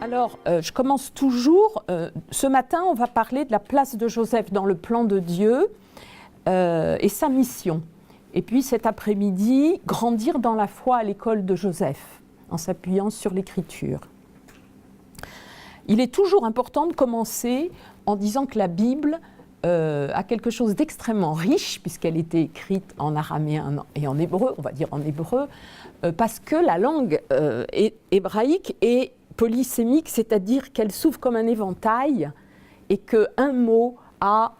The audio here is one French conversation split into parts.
Alors, je commence toujours. Ce matin, on va parler de la place de Joseph dans le plan de Dieu et sa mission. Et puis cet après-midi, grandir dans la foi à l'école de Joseph, en s'appuyant sur l'Écriture. Il est toujours important de commencer en disant que la Bible a quelque chose d'extrêmement riche, puisqu'elle était écrite en araméen et en hébreu, on va dire en hébreu, parce que la langue hébraïque est polysémique, c'est-à-dire qu'elle s'ouvre comme un éventail et qu'un mot a,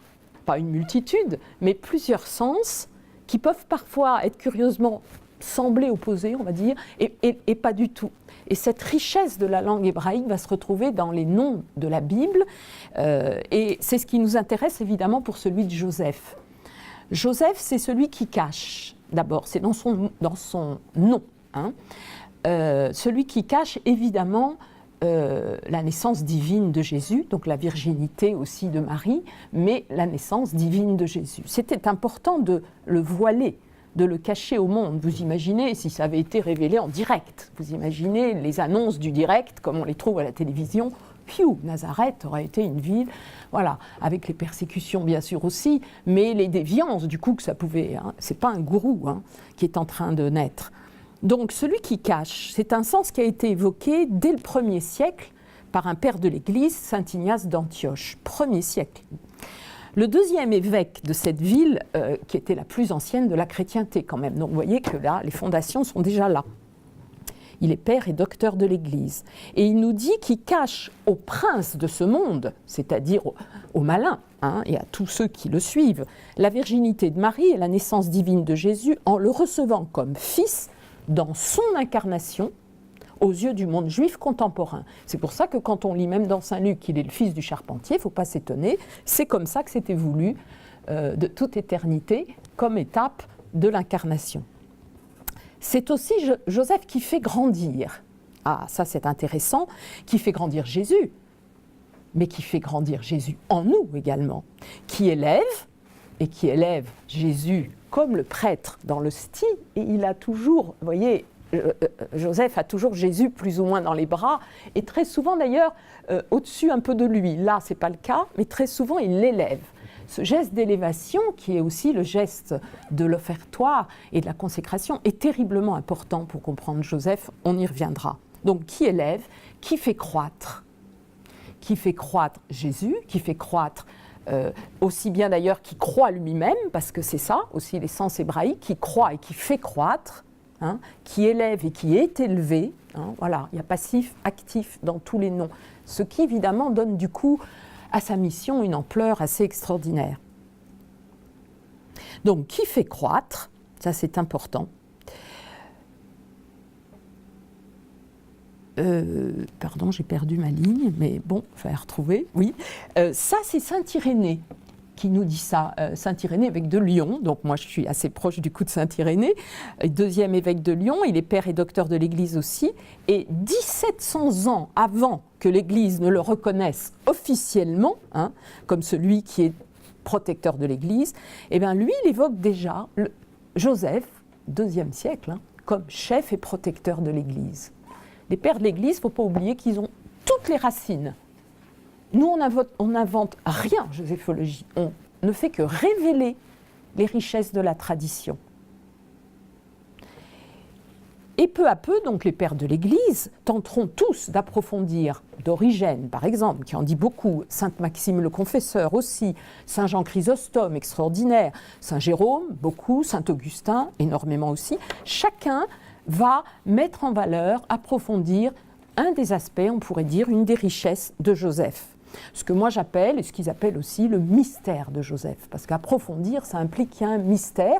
pas une multitude, mais plusieurs sens qui peuvent parfois être curieusement sembler opposés, on va dire, et pas du tout. Et cette richesse de la langue hébraïque va se retrouver dans les noms de la Bible, et c'est ce qui nous intéresse évidemment pour celui de Joseph. Joseph, c'est celui qui cache, d'abord, c'est dans son nom, hein. Celui qui cache évidemment la naissance divine de Jésus, donc la virginité aussi de Marie, mais la naissance divine de Jésus. C'était important de le voiler, de le cacher au monde. Vous imaginez si ça avait été révélé en direct, vous imaginez les annonces du direct comme on les trouve à la télévision. Piou, Nazareth aurait été une ville, voilà, avec les persécutions bien sûr aussi, mais les déviances du coup que ça pouvait, hein, c'est pas un gourou qui est en train de naître. Donc celui qui cache, c'est un sens qui a été évoqué dès le 1er siècle par un père de l'Église, saint Ignace d'Antioche, 1er siècle. Le deuxième évêque de cette ville, qui était la plus ancienne de la chrétienté quand même, donc vous voyez que là, les fondations sont déjà là. Il est père et docteur de l'Église. Et il nous dit qu'il cache aux princes de ce monde, c'est-à-dire aux malins, et à tous ceux qui le suivent, la virginité de Marie et la naissance divine de Jésus en le recevant comme fils dans son incarnation aux yeux du monde juif contemporain. C'est pour ça que quand on lit même dans Saint Luc qu'il est le fils du charpentier, il ne faut pas s'étonner, c'est comme ça que c'était voulu de toute éternité comme étape de l'incarnation. C'est aussi Joseph qui fait grandir, ça c'est intéressant, qui fait grandir Jésus, mais qui fait grandir Jésus en nous également, qui élève Jésus comme le prêtre dans l'hostie, et il a toujours, vous voyez, Joseph a toujours Jésus plus ou moins dans les bras, et très souvent d'ailleurs au-dessus un peu de lui. Là, ce n'est pas le cas, mais très souvent il l'élève. Ce geste d'élévation, qui est aussi le geste de l'offertoire et de la consécration, est terriblement important pour comprendre Joseph, on y reviendra. Donc qui élève, qui fait croître Jésus, qui fait croître aussi bien d'ailleurs qui croit lui-même, parce que c'est ça aussi l'essence hébraïque, qui croit et qui fait croître, qui élève et qui est élevé, voilà, il y a passif, actif dans tous les noms, ce qui évidemment donne du coup à sa mission une ampleur assez extraordinaire. Donc qui fait croître, ça c'est important. Pardon, j'ai perdu ma ligne, mais bon, je vais la retrouver. Oui, ça c'est saint Irénée qui nous dit ça. Saint Irénée, évêque de Lyon, donc moi je suis assez proche du coup de saint Irénée, deuxième évêque de Lyon, il est père et docteur de l'Église aussi, et 1700 ans avant que l'Église ne le reconnaisse officiellement, comme celui qui est protecteur de l'Église, eh bien lui il évoque déjà Joseph, 2e siècle, comme chef et protecteur de l'Église. Les pères de l'Église, il ne faut pas oublier qu'ils ont toutes les racines. Nous, on n'invente rien en joséphologie. On ne fait que révéler les richesses de la tradition. Et peu à peu, donc, les pères de l'Église tenteront tous d'approfondir d'Origène, par exemple, qui en dit beaucoup, saint Maxime le Confesseur aussi, saint Jean Chrysostome, extraordinaire, saint Jérôme, beaucoup, saint Augustin, énormément aussi. Chacun va mettre en valeur, approfondir un des aspects, on pourrait dire, une des richesses de Joseph. Ce que moi j'appelle, et ce qu'ils appellent aussi, le mystère de Joseph. Parce qu'approfondir, ça implique qu'il y a un mystère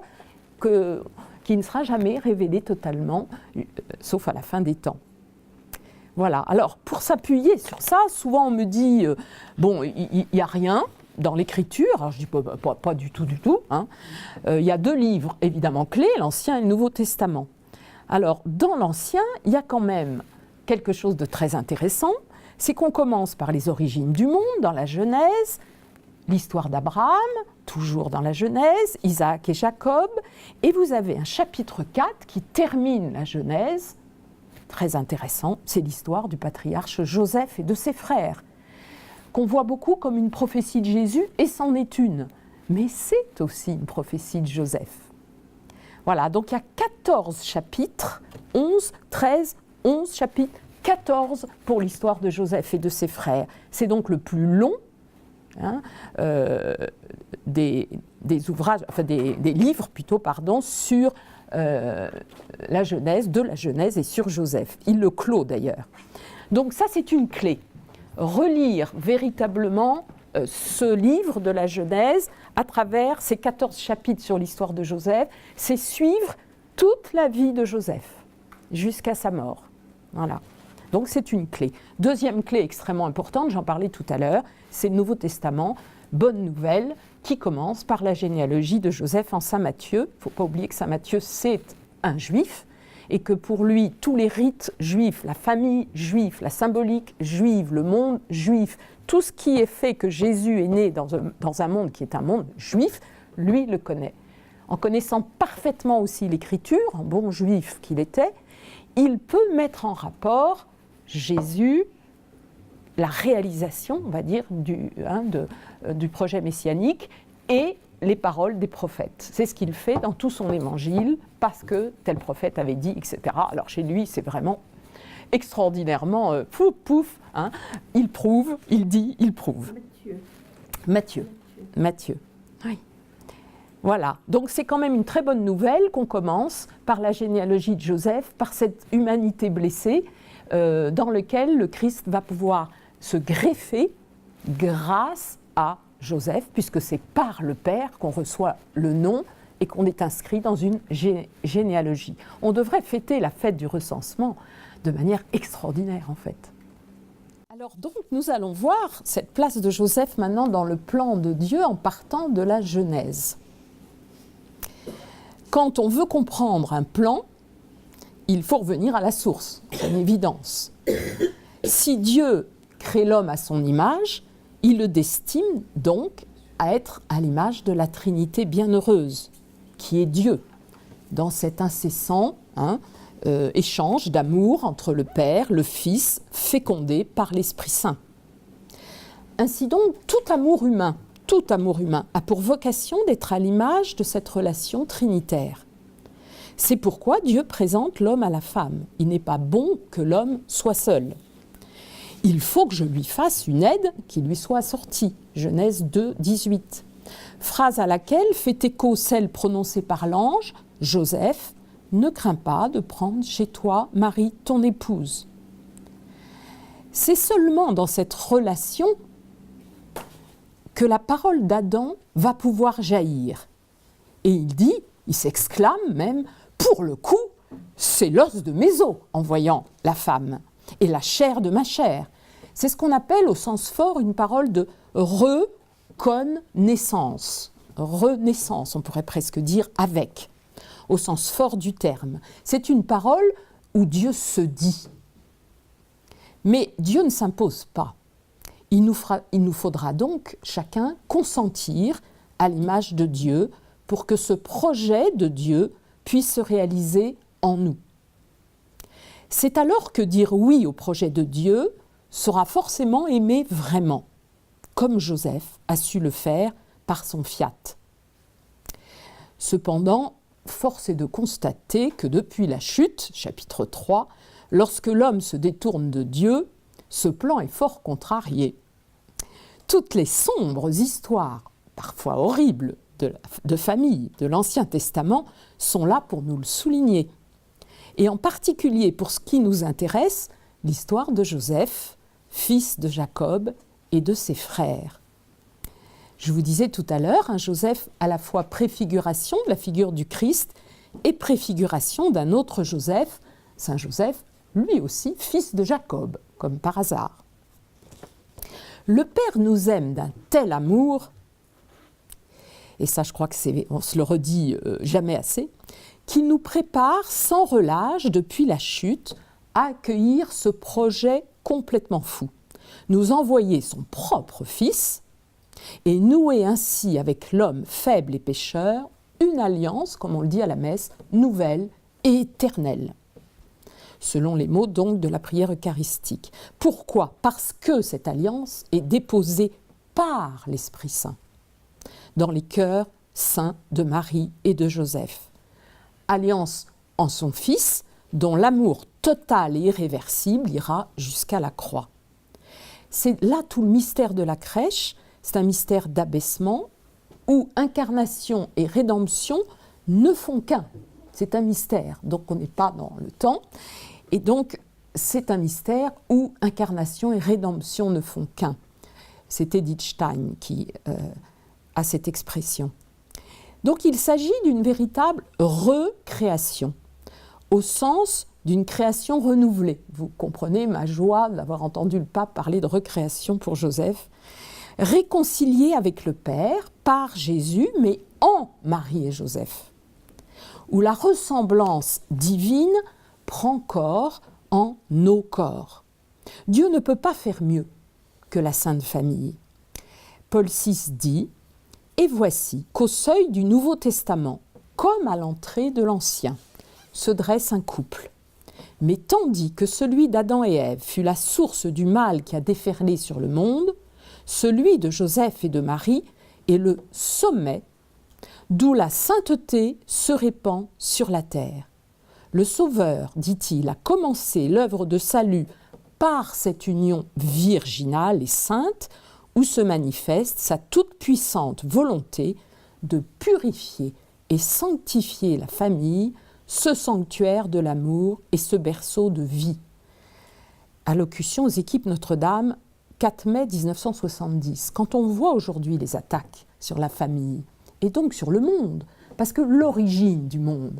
qui ne sera jamais révélé totalement, sauf à la fin des temps. Voilà, alors pour s'appuyer sur ça, souvent on me dit, bon, il n'y a rien dans l'écriture, alors je dis pas du tout, il y a 2 livres évidemment clés, l'Ancien et le Nouveau Testament. Alors, dans l'Ancien, il y a quand même quelque chose de très intéressant, c'est qu'on commence par les origines du monde, dans la Genèse, l'histoire d'Abraham, toujours dans la Genèse, Isaac et Jacob, et vous avez un chapitre 4 qui termine la Genèse, très intéressant, c'est l'histoire du patriarche Joseph et de ses frères, qu'on voit beaucoup comme une prophétie de Jésus, et c'en est une. Mais c'est aussi une prophétie de Joseph. Voilà, donc il y a 14 chapitres, 11, 13, 11 chapitres, 14 pour l'histoire de Joseph et de ses frères. C'est donc le plus long des ouvrages, enfin des livres plutôt, pardon, sur la Genèse et sur Joseph. Il le clôt d'ailleurs. Donc ça, c'est une clé. Relire véritablement ce livre de la Genèse à travers ces 14 chapitres sur l'histoire de Joseph, c'est suivre toute la vie de Joseph jusqu'à sa mort. Voilà. Donc c'est une clé. Deuxième clé extrêmement importante, j'en parlais tout à l'heure, c'est le Nouveau Testament, bonne nouvelle, qui commence par la généalogie de Joseph en Saint Matthieu. Il ne faut pas oublier que Saint Matthieu, c'est un juif, et que pour lui, tous les rites juifs, la famille juive, la symbolique juive, le monde juif, tout ce qui est fait que Jésus est né dans un monde qui est un monde juif, lui le connaît. En connaissant parfaitement aussi l'Écriture, en bon juif qu'il était, il peut mettre en rapport Jésus, la réalisation, on va dire, du projet messianique et les paroles des prophètes. C'est ce qu'il fait dans tout son évangile, parce que tel prophète avait dit, etc. Alors chez lui, c'est vraiment extraordinairement pouf, il prouve, il dit, il prouve. Matthieu. Oui. Voilà, donc c'est quand même une très bonne nouvelle qu'on commence par la généalogie de Joseph, par cette humanité blessée dans laquelle le Christ va pouvoir se greffer grâce à Joseph, puisque c'est par le Père qu'on reçoit le nom et qu'on est inscrit dans une généalogie. On devrait fêter la fête du recensement de manière extraordinaire en fait. Alors donc nous allons voir cette place de Joseph maintenant dans le plan de Dieu en partant de la Genèse. Quand on veut comprendre un plan, il faut revenir à la source, c'est une évidence. Si Dieu crée l'homme à son image, il le destine donc à être à l'image de la Trinité bienheureuse, qui est Dieu, dans cet incessant échange d'amour entre le Père, le Fils, fécondé par l'Esprit Saint. Ainsi donc, tout amour humain a pour vocation d'être à l'image de cette relation trinitaire. C'est pourquoi Dieu présente l'homme à la femme. Il n'est pas bon que l'homme soit seul. Il faut que je lui fasse une aide qui lui soit assortie. Genèse 2, 18. Phrase à laquelle fait écho celle prononcée par l'ange, Joseph, ne crains pas de prendre chez toi Marie, ton épouse. C'est seulement dans cette relation que la parole d'Adam va pouvoir jaillir. Et il s'exclame même, pour le coup, c'est l'os de mes os, en voyant la femme, et la chair de ma chair. C'est ce qu'on appelle au sens fort une parole de reconnaissance. Renaissance, on pourrait presque dire avec, au sens fort du terme. C'est une parole où Dieu se dit. Mais Dieu ne s'impose pas. Il nous faudra donc chacun consentir à l'image de Dieu pour que ce projet de Dieu puisse se réaliser en nous. C'est alors que dire oui au projet de Dieu sera forcément aimer vraiment, comme Joseph a su le faire par son fiat. Cependant, force est de constater que depuis la chute, chapitre 3, lorsque l'homme se détourne de Dieu, ce plan est fort contrarié. Toutes les sombres histoires, parfois horribles, de famille de l'Ancien Testament sont là pour nous le souligner. Et en particulier pour ce qui nous intéresse, l'histoire de Joseph, fils de Jacob et de ses frères. Je vous disais tout à l'heure, Joseph à la fois préfiguration de la figure du Christ et préfiguration d'un autre Joseph, Saint Joseph, lui aussi fils de Jacob, comme par hasard. Le Père nous aime d'un tel amour, et ça je crois que on se le redit jamais assez, qu'il nous prépare sans relâche depuis la chute à accueillir ce projet complètement fou. Nous envoyer son propre Fils et nouer ainsi avec l'homme faible et pécheur une alliance, comme on le dit à la messe, nouvelle et éternelle. selon les mots donc de la prière eucharistique. Pourquoi ? Parce que cette alliance est déposée par l'Esprit Saint dans les cœurs saints de Marie et de Joseph. Alliance en son Fils, dont l'amour total et irréversible ira jusqu'à la croix. C'est là tout le mystère de la crèche, c'est un mystère d'abaissement où incarnation et rédemption ne font qu'un. C'est un mystère, donc on n'est pas dans le temps. Et donc, c'est un mystère où incarnation et rédemption ne font qu'un. C'est Edith Stein qui a cette expression. Donc, il s'agit d'une véritable recréation, au sens d'une création renouvelée. Vous comprenez ma joie d'avoir entendu le pape parler de recréation pour Joseph. Réconcilié avec le Père par Jésus, mais en Marie et Joseph, où la ressemblance divine prend corps en nos corps. Dieu ne peut pas faire mieux que la Sainte Famille. Paul VI dit « Et voici qu'au seuil du Nouveau Testament, comme à l'entrée de l'Ancien, se dresse un couple. Mais tandis que celui d'Adam et Ève fut la source du mal qui a déferlé sur le monde, celui de Joseph et de Marie est le sommet, d'où la sainteté se répand sur la terre. Le Sauveur, dit-il, a commencé l'œuvre de salut par cette union virginale et sainte, où se manifeste sa toute-puissante volonté de purifier et sanctifier la famille, ce sanctuaire de l'amour et ce berceau de vie. » Allocution aux équipes Notre-Dame, 4 mai 1970. Quand on voit aujourd'hui les attaques sur la famille, et donc sur le monde, parce que l'origine du monde,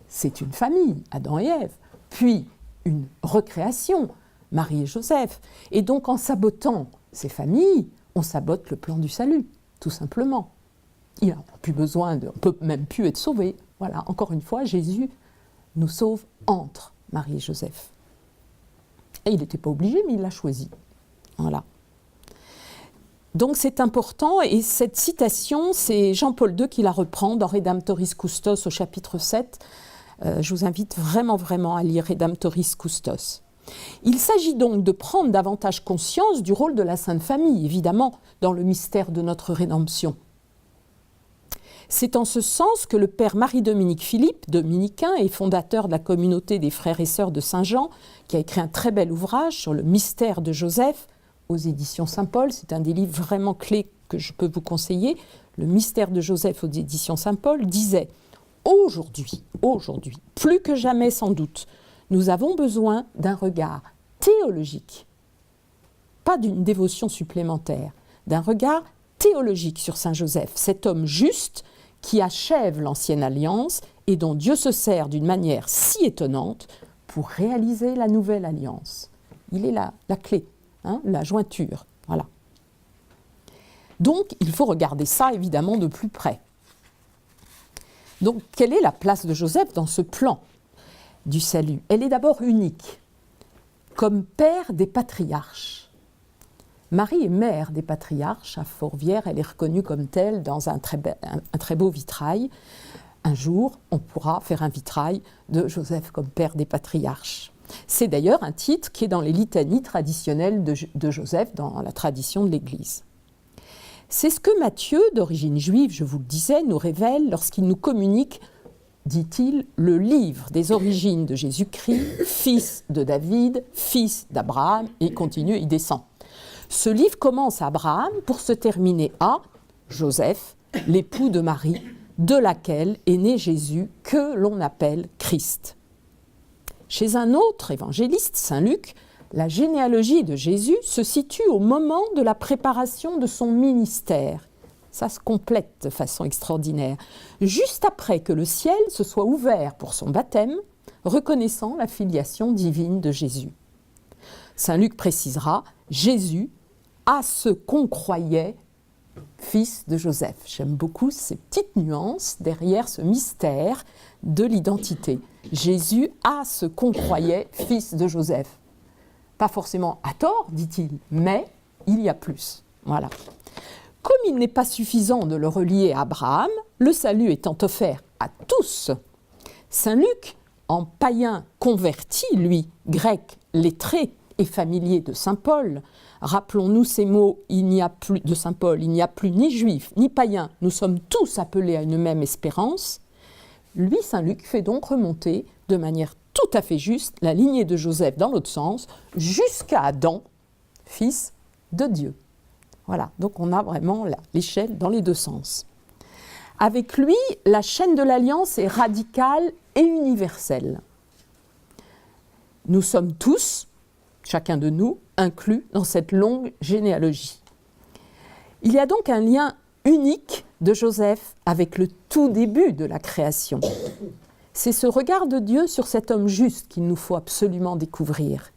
c'est une famille, Adam et Ève, puis une recréation, Marie et Joseph. Et donc en sabotant ces familles, on sabote le plan du salut, tout simplement. Il n'a plus besoin on ne peut même plus être sauvé. Voilà, encore une fois, Jésus nous sauve entre Marie et Joseph. Et il n'était pas obligé, mais il l'a choisi. Voilà. Donc c'est important, et cette citation, c'est Jean-Paul II qui la reprend dans Redemptoris Custos au chapitre 7. Je vous invite vraiment à lire Redemptoris Custos. Il s'agit donc de prendre davantage conscience du rôle de la Sainte Famille, évidemment, dans le mystère de notre rédemption. C'est en ce sens que le père Marie-Dominique Philippe, dominicain et fondateur de la communauté des frères et sœurs de Saint-Jean, qui a écrit un très bel ouvrage sur le mystère de Joseph, aux éditions Saint-Paul, c'est un des livres vraiment clés que je peux vous conseiller, le mystère de Joseph aux éditions Saint-Paul, disait « Aujourd'hui, plus que jamais sans doute, nous avons besoin d'un regard théologique, pas d'une dévotion supplémentaire, d'un regard théologique sur Saint Joseph, cet homme juste qui achève l'ancienne alliance et dont Dieu se sert d'une manière si étonnante pour réaliser la nouvelle alliance. » Il est la clé. La jointure, voilà. Donc, il faut regarder ça, évidemment, de plus près. Donc, quelle est la place de Joseph dans ce plan du salut ? Elle est d'abord unique, comme père des patriarches. Marie est mère des patriarches. À Fourvière, elle est reconnue comme telle dans un très beau vitrail. Un jour, on pourra faire un vitrail de Joseph comme père des patriarches. C'est d'ailleurs un titre qui est dans les litanies traditionnelles de Joseph, dans la tradition de l'Église. C'est ce que Matthieu, d'origine juive, je vous le disais, nous révèle lorsqu'il nous communique, dit-il, le livre des origines de Jésus-Christ, fils de David, fils d'Abraham, et il continue, il descend. Ce livre commence à Abraham pour se terminer à Joseph, l'époux de Marie, de laquelle est né Jésus, que l'on appelle Christ. Chez un autre évangéliste, Saint Luc, la généalogie de Jésus se situe au moment de la préparation de son ministère. Ça se complète de façon extraordinaire. Juste après que le ciel se soit ouvert pour son baptême, reconnaissant la filiation divine de Jésus. Saint Luc précisera « Jésus, à ce qu'on croyait, fils de Joseph ». J'aime beaucoup ces petites nuances derrière ce mystère de l'identité. Jésus, à ce qu'on croyait, fils de Joseph. Pas forcément à tort, dit-il, mais il y a plus. Voilà. Comme il n'est pas suffisant de le relier à Abraham, le salut étant offert à tous, Saint Luc en païen converti, lui, grec, lettré et familier de saint Paul, rappelons-nous ces mots, il n'y a plus de saint Paul, il n'y a plus ni juif, ni païen, nous sommes tous appelés à une même espérance. Lui, saint Luc, fait donc remonter de manière tout à fait juste la lignée de Joseph dans l'autre sens, jusqu'à Adam, fils de Dieu. Voilà, donc on a vraiment l'échelle dans les deux sens. Avec lui, la chaîne de l'alliance est radicale et universelle. Nous sommes tous, chacun de nous, inclus dans cette longue généalogie. Il y a donc un lien unique de Joseph avec le tout début de la création. C'est ce regard de Dieu sur cet homme juste qu'il nous faut absolument découvrir.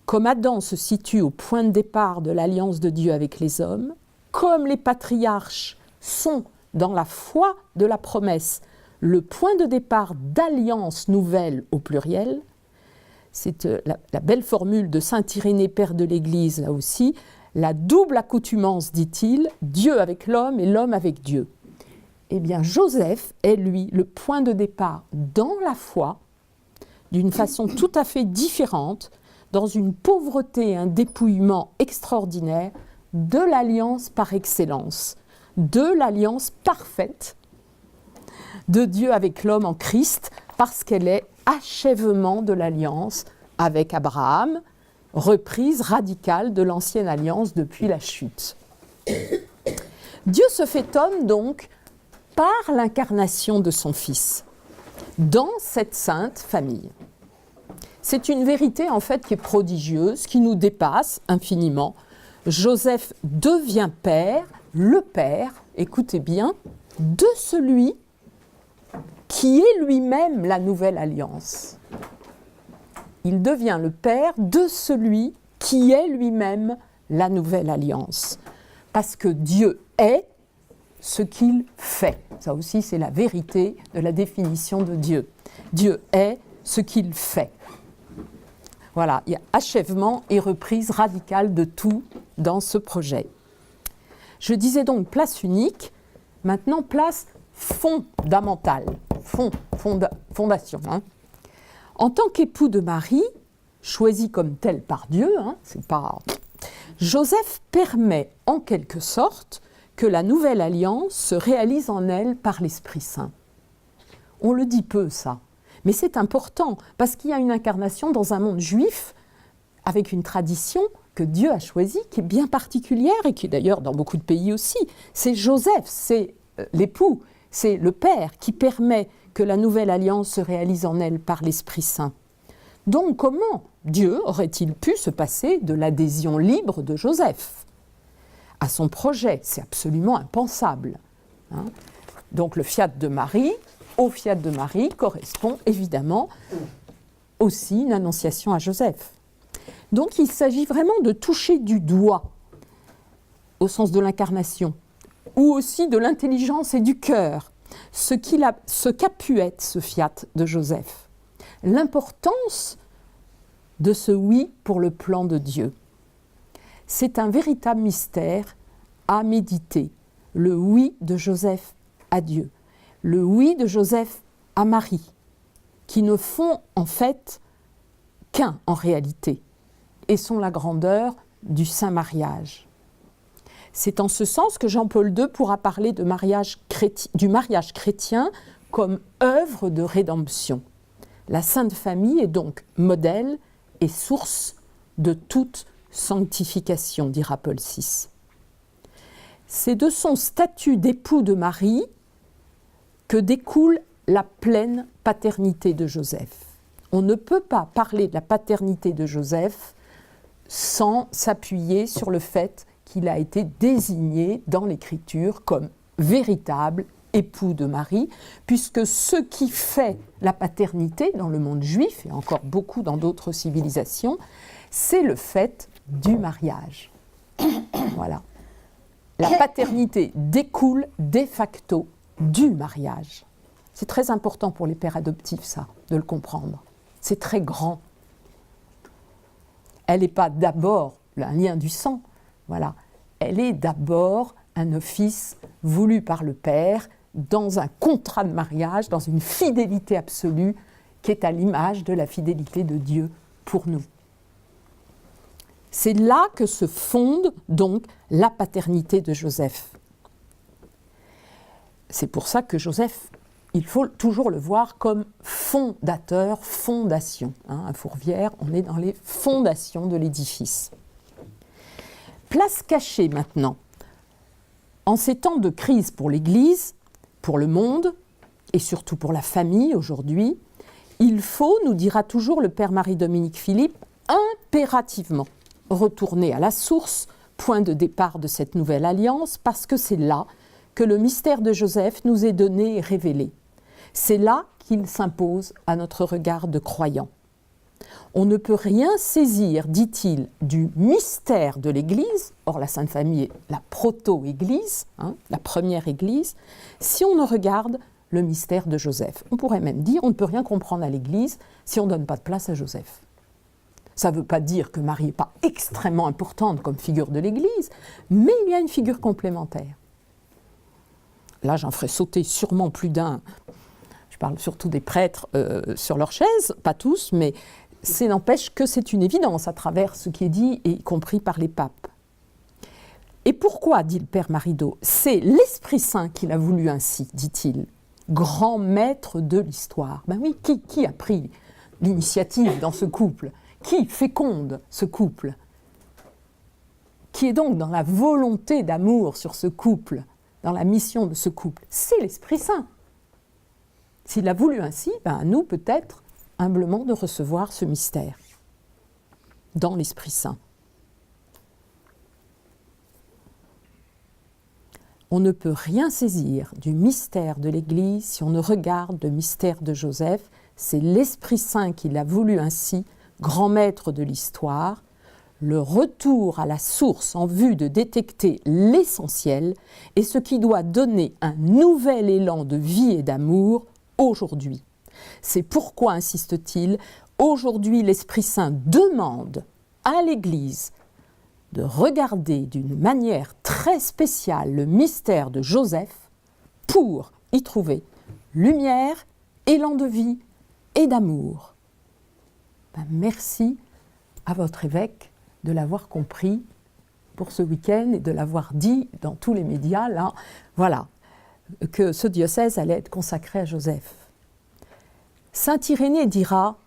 Comme Adam se situe au point de départ de l'alliance de Dieu avec les hommes, comme les patriarches sont dans la foi de la promesse le point de départ d'alliance nouvelle au pluriel, c'est la belle formule de saint Irénée, père de l'Église, là aussi, la double accoutumance, dit-il, Dieu avec l'homme et l'homme avec Dieu. Eh bien, Joseph est, lui, le point de départ dans la foi, d'une façon tout à fait différente, dans une pauvreté et un dépouillement extraordinaire, de l'alliance par excellence, de l'alliance parfaite de Dieu avec l'homme en Christ, parce qu'elle est achèvement de l'alliance avec Abraham, reprise radicale de l'ancienne alliance depuis la chute. Dieu se fait homme donc par l'incarnation de son Fils, dans cette sainte famille. C'est une vérité en fait qui est prodigieuse, qui nous dépasse infiniment. Joseph devient père, le père, écoutez bien, de celui qui est lui-même la nouvelle alliance. Il devient le père de celui qui est lui-même la nouvelle alliance. Parce que Dieu est ce qu'il fait. Ça aussi, c'est la vérité de la définition de Dieu. Dieu est ce qu'il fait. Voilà, il y a achèvement et reprise radicale de tout dans ce projet. Je disais donc place unique, maintenant place fondamentale, fondation. En tant qu'époux de Marie, choisi comme tel par Dieu, c'est pas... Joseph permet en quelque sorte que la nouvelle alliance se réalise en elle par l'Esprit Saint. On le dit peu, ça, mais c'est important, parce qu'il y a une incarnation dans un monde juif, avec une tradition que Dieu a choisie, qui est bien particulière, et qui est d'ailleurs dans beaucoup de pays aussi. C'est Joseph, c'est l'époux, c'est le père qui permet que la nouvelle alliance se réalise en elle par l'Esprit Saint. Donc comment Dieu aurait-il pu se passer de l'adhésion libre de Joseph à son projet? C'est absolument impensable. Donc le fiat de Marie, au fiat de Marie correspond évidemment aussi une annonciation à Joseph. Donc il s'agit vraiment de toucher du doigt, au sens de l'incarnation, ou aussi de l'intelligence et du cœur, ce qu'a pu être ce fiat de Joseph. L'importance de ce oui pour le plan de Dieu. C'est un véritable mystère à méditer, le oui de Joseph à Dieu, le oui de Joseph à Marie, qui ne font en fait qu'un en réalité, et sont la grandeur du saint mariage. C'est en ce sens que Jean-Paul II pourra parler du mariage chrétien comme œuvre de rédemption. La Sainte Famille est donc modèle et source de toute sanctification, dira Paul VI. C'est de son statut d'époux de Marie que découle la pleine paternité de Joseph. On ne peut pas parler de la paternité de Joseph sans s'appuyer sur le fait qu'il a été désigné dans l'Écriture comme véritable époux de Marie, puisque ce qui fait la paternité dans le monde juif, et encore beaucoup dans d'autres civilisations, c'est le fait du mariage. Voilà. La paternité découle de facto du mariage. C'est très important pour les pères adoptifs, ça, de le comprendre. C'est très grand. Elle n'est pas d'abord un lien du sang, voilà. Elle est d'abord un office voulu par le Père dans un contrat de mariage, dans une fidélité absolue qui est à l'image de la fidélité de Dieu pour nous. C'est là que se fonde donc la paternité de Joseph. C'est pour ça que Joseph, il faut toujours le voir comme fondateur, fondation. À Fourvière, on est dans les fondations de l'édifice. Place cachée maintenant. En ces temps de crise pour l'Église, pour le monde, et surtout pour la famille aujourd'hui, il faut, nous dira toujours le Père Marie-Dominique Philippe, impérativement retourner à la source, point de départ de cette nouvelle alliance, parce que c'est là que le mystère de Joseph nous est donné et révélé. C'est là qu'il s'impose à notre regard de croyant. On ne peut rien saisir, dit-il, du mystère de l'Église, or la Sainte Famille est la proto-Église, la première Église, si on ne regarde le mystère de Joseph. On pourrait même dire on ne peut rien comprendre à l'Église si on ne donne pas de place à Joseph. Ça ne veut pas dire que Marie n'est pas extrêmement importante comme figure de l'Église, mais il y a une figure complémentaire. Là, j'en ferai sauter sûrement plus d'un. Je parle surtout des prêtres sur leur chaise, pas tous, mais ça n'empêche que c'est une évidence à travers ce qui est dit, et y compris par les papes. Et pourquoi, dit le Père Marido, c'est l'Esprit Saint qui l'a voulu ainsi, dit-il, grand maître de l'histoire. Ben oui, qui a pris l'initiative dans ce couple? Qui féconde ce couple? Qui est donc dans la volonté d'amour sur ce couple, dans la mission de ce couple? C'est l'Esprit Saint. S'il a voulu ainsi, ben à nous peut-être humblement de recevoir ce mystère dans l'Esprit Saint. On ne peut rien saisir du mystère de l'Église si on ne regarde le mystère de Joseph. C'est l'Esprit Saint qui l'a voulu ainsi, grand maître de l'histoire, le retour à la source en vue de détecter l'essentiel est ce qui doit donner un nouvel élan de vie et d'amour aujourd'hui. C'est pourquoi, insiste-t-il, aujourd'hui l'Esprit Saint demande à l'Église de regarder d'une manière très spéciale le mystère de Joseph pour y trouver lumière, élan de vie et d'amour. Merci à votre évêque de l'avoir compris pour ce week-end et de l'avoir dit dans tous les médias, là, voilà, que ce diocèse allait être consacré à Joseph. Saint Irénée dira,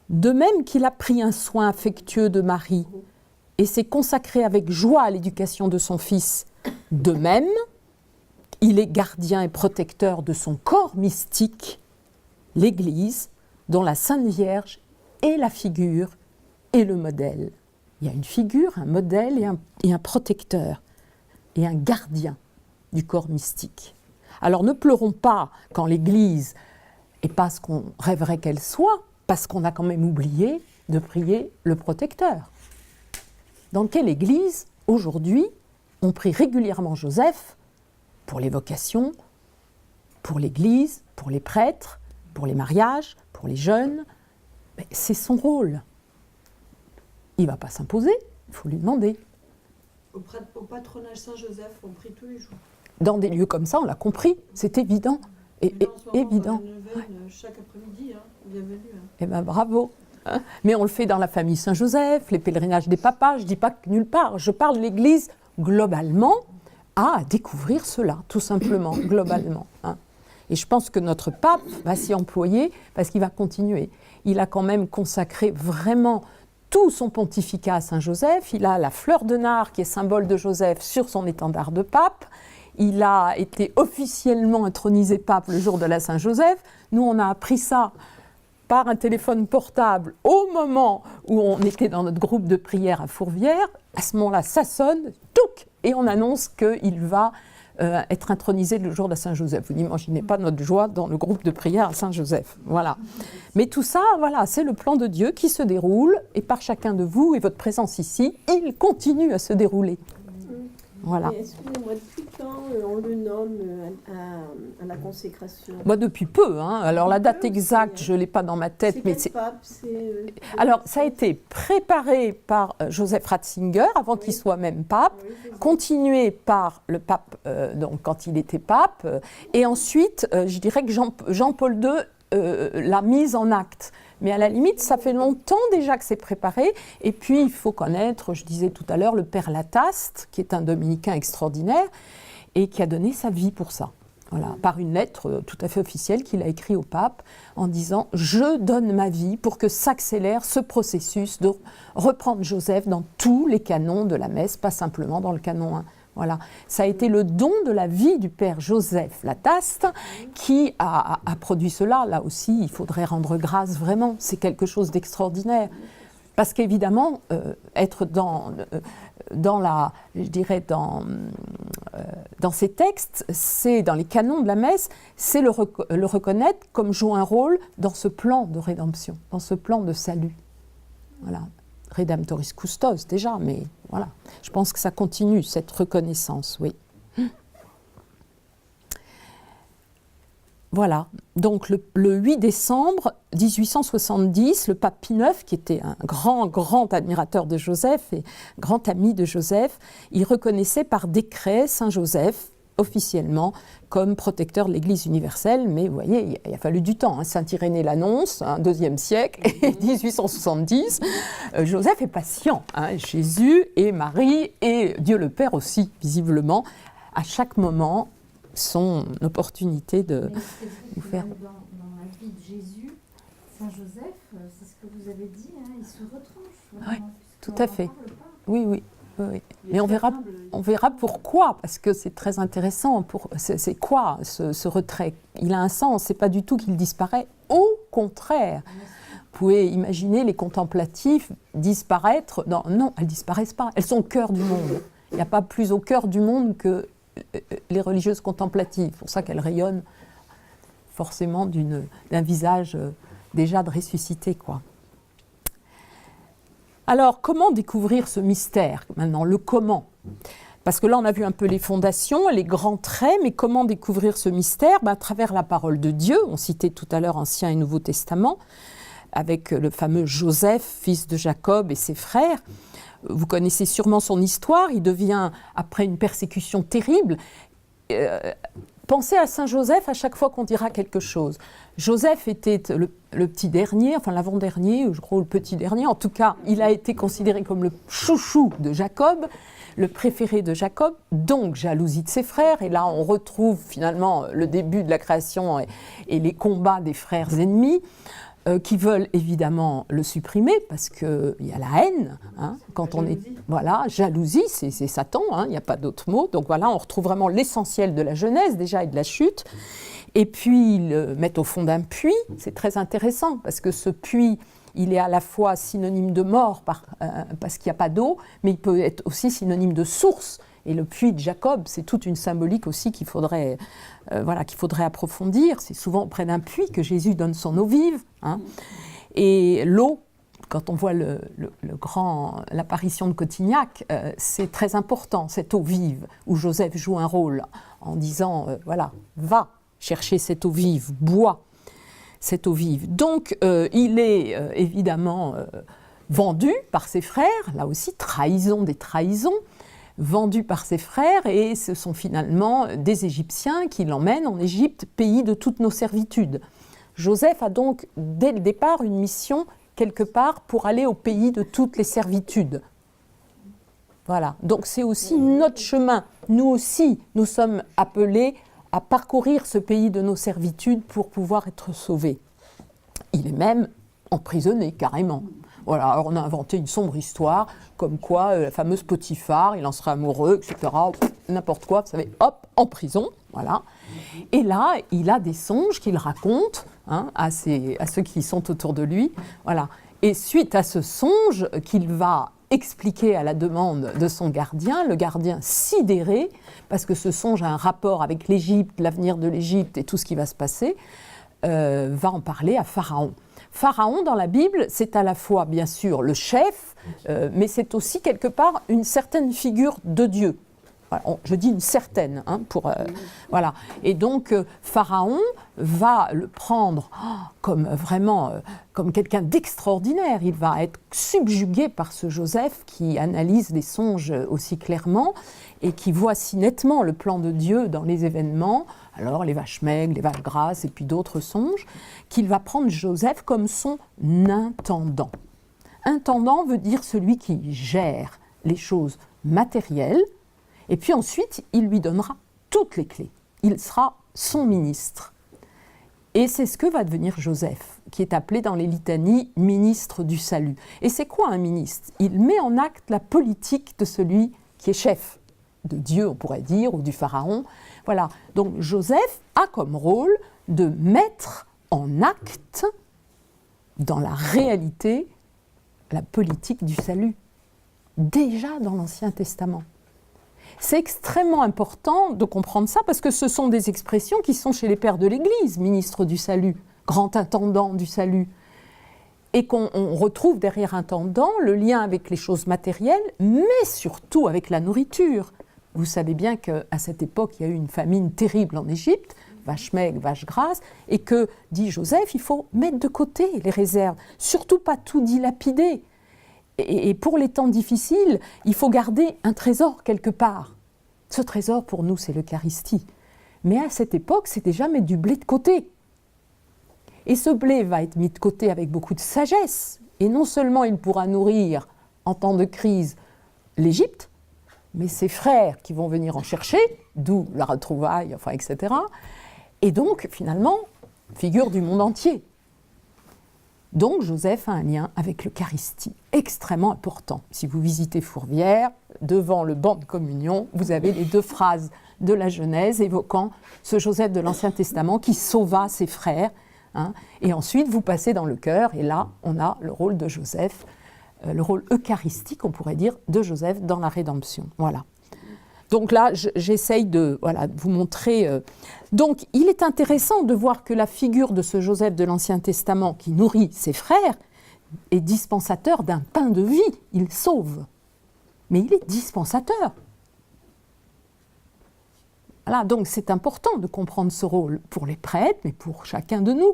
de même qu'il a pris un soin affectueux de Marie et s'est consacré avec joie à l'éducation de son fils, de même, il est gardien et protecteur de son corps mystique, l'Église, dont la Sainte Vierge est la figure et le modèle. Il y a une figure, un modèle et un protecteur et un gardien du corps mystique. Alors ne pleurons pas quand l'Église n'est pas ce qu'on rêverait qu'elle soit, parce qu'on a quand même oublié de prier le protecteur. Dans quelle Église, aujourd'hui, on prie régulièrement Joseph pour les vocations, pour l'Église, pour les prêtres, pour les mariages, pour les jeunes? Mais c'est son rôle. Il ne va pas s'imposer, il faut lui demander. Au patronage Saint-Joseph, on prie tous les jours. Dans des lieux comme ça, on l'a compris, c'est évident. Et évident. Chaque après-midi, bienvenue. Eh bien, bravo. Mais on le fait dans la famille Saint-Joseph, les pèlerinages des papas, je ne dis pas que nulle part. Je parle de l'Église globalement à découvrir cela, tout simplement, globalement. Et je pense que notre pape va s'y employer parce qu'il va continuer. Il a quand même consacré vraiment tout son pontificat à Saint-Joseph. Il a la fleur de nard qui est symbole de Joseph sur son étendard de pape. Il a été officiellement intronisé pape le jour de la Saint-Joseph. Nous, on a appris ça par un téléphone portable au moment où on était dans notre groupe de prière à Fourvière. À ce moment-là, ça sonne, touc, et on annonce qu'il va être intronisé le jour de la Saint-Joseph. Vous n'imaginez pas notre joie dans le groupe de prière à Saint-Joseph. Voilà. Mais tout ça, voilà, c'est le plan de Dieu qui se déroule, et par chacun de vous et votre présence ici, il continue à se dérouler. Voilà. Excusez-moi, depuis quand on le nomme à la consécration? Depuis peu. Alors la date exacte, je ne l'ai pas dans ma tête. Mais c'est pape, alors ça a été préparé par Joseph Ratzinger avant qu'il soit même pape, continué par le pape donc, quand il était pape, et ensuite je dirais que Jean-Paul II la mise en acte. Mais à la limite, ça fait longtemps déjà que c'est préparé. Et puis, il faut connaître, je disais tout à l'heure, le père Lataste, qui est un dominicain extraordinaire et qui a donné sa vie pour ça. Voilà, par une lettre tout à fait officielle qu'il a écrite au pape en disant « Je donne ma vie pour que s'accélère ce processus de reprendre Joseph dans tous les canons de la messe, pas simplement dans le canon 1 ». Voilà. Ça a été le don de la vie du père Joseph Lataste qui a produit cela. Là aussi, il faudrait rendre grâce vraiment. C'est quelque chose d'extraordinaire. Parce qu'évidemment, être dans ces textes, c'est dans les canons de la messe, c'est le reconnaître comme jouant un rôle dans ce plan de rédemption, dans ce plan de salut. Voilà. Redemptoris custos déjà, mais voilà. Je pense que ça continue, cette reconnaissance, oui. Voilà. Donc le 8 décembre 1870, le pape Pie IX, qui était un grand admirateur de Joseph et grand ami de Joseph, il reconnaissait par décret Saint Joseph officiellement comme protecteur de l'Église universelle, mais vous voyez, il a fallu du temps. Saint Irénée l'annonce, IIe siècle, et 1870, Joseph est patient. Jésus et Marie et Dieu le Père aussi, visiblement, à chaque moment, son opportunité de nous faire... Dans la vie de Jésus, Saint Joseph, c'est ce que vous avez dit, il se retranche. Oui, tout à fait. Oui. Mais on verra pourquoi, parce que c'est très intéressant. C'est quoi ce retrait? Il a un sens, c'est pas du tout qu'il disparaît. Au contraire, vous pouvez imaginer les contemplatifs disparaître. Non, elles disparaissent pas. Elles sont au cœur du monde. Il n'y a pas plus au cœur du monde que les religieuses contemplatives. C'est pour ça qu'elles rayonnent forcément d'un visage déjà de ressuscité, quoi. Alors, comment découvrir ce mystère? Maintenant, le comment. Parce que là, on a vu un peu les fondations, les grands traits, mais comment découvrir ce mystère? À travers la parole de Dieu. On citait tout à l'heure Ancien et Nouveau Testament, avec le fameux Joseph, fils de Jacob et ses frères. Vous connaissez sûrement son histoire. Il devient, après une persécution terrible, pensez à Saint Joseph à chaque fois qu'on dira quelque chose. Joseph était le petit dernier, enfin l'avant-dernier, je crois le petit dernier. En tout cas, il a été considéré comme le chouchou de Jacob, le préféré de Jacob, donc jalousie de ses frères. Et là, on retrouve finalement le début de la création et les combats des frères ennemis qui veulent évidemment le supprimer parce qu'il y a la haine. Quand on est, voilà, jalousie, c'est Satan, il n'y a pas d'autre mot. Donc voilà, on retrouve vraiment l'essentiel de la Genèse déjà et de la chute. Et puis ils le mettent au fond d'un puits. C'est très intéressant parce que ce puits, il est à la fois synonyme de mort parce qu'il n'y a pas d'eau, mais il peut être aussi synonyme de source. Et le puits de Jacob, c'est toute une symbolique aussi qu'il faudrait approfondir. C'est souvent auprès d'un puits que Jésus donne son eau vive. Et l'eau, quand on voit l'apparition de Cotignac, c'est très important, cette eau vive, où Joseph joue un rôle en disant, va chercher cette eau vive, bois cette eau vive. Donc, il est évidemment vendu par ses frères, là aussi, trahison des trahisons, vendu par ses frères, et ce sont finalement des Égyptiens qui l'emmènent en Égypte, pays de toutes nos servitudes. Joseph a donc, dès le départ, une mission, quelque part, pour aller au pays de toutes les servitudes. Voilà, donc c'est aussi notre chemin. Nous aussi, nous sommes appelés à parcourir ce pays de nos servitudes pour pouvoir être sauvés. Il est même emprisonné, carrément. Voilà, alors on a inventé une sombre histoire, comme quoi la fameuse Potiphar, il en serait amoureux, etc. N'importe quoi, vous savez, hop, en prison, voilà. Et là, il a des songes qu'il raconte à ceux qui sont autour de lui, voilà. Et suite à ce songe qu'il va expliquer à la demande de son gardien, le gardien sidéré, parce que ce songe a un rapport avec l'Égypte, l'avenir de l'Égypte et tout ce qui va se passer, va en parler à Pharaon. Pharaon, dans la Bible, c'est à la fois, bien sûr, le chef, mais c'est aussi, quelque part, une certaine figure de Dieu. Voilà, je dis une certaine, voilà. Et donc, Pharaon va le prendre comme vraiment, comme quelqu'un d'extraordinaire. Il va être subjugué par ce Joseph qui analyse les songes aussi clairement et qui voit si nettement le plan de Dieu dans les événements. alors les vaches maigres, les vaches grasses et puis d'autres songes, qu'il va prendre Joseph comme son intendant. Intendant veut dire celui qui gère les choses matérielles, et puis ensuite il lui donnera toutes les clés. Il sera son ministre. Et c'est ce que va devenir Joseph, qui est appelé dans les litanies ministre du salut. Et c'est quoi un ministre? Il met en acte la politique de celui qui est chef, de Dieu on pourrait dire, ou du pharaon. Voilà, donc Joseph a comme rôle de mettre en acte, dans la réalité, la politique du salut, déjà dans l'Ancien Testament. C'est extrêmement important de comprendre ça parce que ce sont des expressions qui sont chez les pères de l'Église, ministre du salut, grand intendant du salut, et qu'on retrouve derrière intendant le lien avec les choses matérielles, mais surtout avec la nourriture. Vous savez bien qu'à cette époque, il y a eu une famine terrible en Égypte, vaches maigres, vaches grasses, et que, dit Joseph, il faut mettre de côté les réserves, surtout pas tout dilapider. Et pour les temps difficiles, il faut garder un trésor quelque part. Ce trésor, pour nous, c'est l'Eucharistie. Mais à cette époque, c'est déjà mettre du blé de côté. Et ce blé va être mis de côté avec beaucoup de sagesse. Et non seulement il pourra nourrir, en temps de crise, l'Égypte, mais ses frères qui vont venir en chercher, d'où la retrouvaille, enfin, etc. Et donc, finalement, figure du monde entier. Donc Joseph a un lien avec l'Eucharistie, extrêmement important. Si vous visitez Fourvière, devant le banc de communion, vous avez les 2 phrases de la Genèse évoquant ce Joseph de l'Ancien Testament qui sauva ses frères. Et ensuite, vous passez dans le chœur, et là, on a le rôle de Joseph, le rôle eucharistique, on pourrait dire, de Joseph dans la rédemption. Voilà. Donc là, j'essaye de vous montrer. Donc, il est intéressant de voir que la figure de ce Joseph de l'Ancien Testament qui nourrit ses frères est dispensateur d'un pain de vie. Il sauve. Mais il est dispensateur. Voilà, donc c'est important de comprendre ce rôle pour les prêtres, mais pour chacun de nous.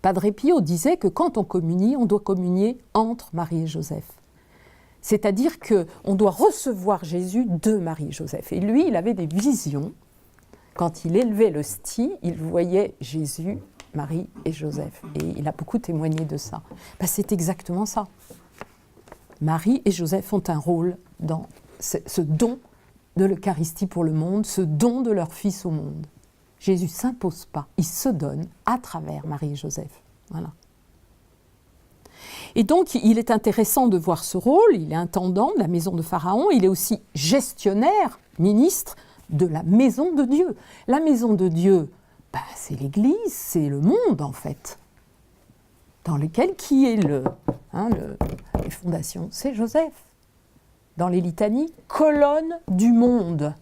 Padre Pio disait que quand on communie, on doit communier entre Marie et Joseph. C'est-à-dire qu'on doit recevoir Jésus de Marie et Joseph. Et lui, il avait des visions. Quand il élevait l'hostie, il voyait Jésus, Marie et Joseph. Et il a beaucoup témoigné de ça. C'est exactement ça. Marie et Joseph ont un rôle dans ce don de l'Eucharistie pour le monde, ce don de leur Fils au monde. Jésus ne s'impose pas, il se donne à travers Marie et Joseph. Voilà. Et donc, il est intéressant de voir ce rôle. Il est intendant de la maison de Pharaon. Il est aussi gestionnaire, ministre de la maison de Dieu. La maison de Dieu, c'est l'Église, c'est le monde, en fait. Dans lequel, qui est les fondations? C'est Joseph. Dans les litanies, colonne du monde.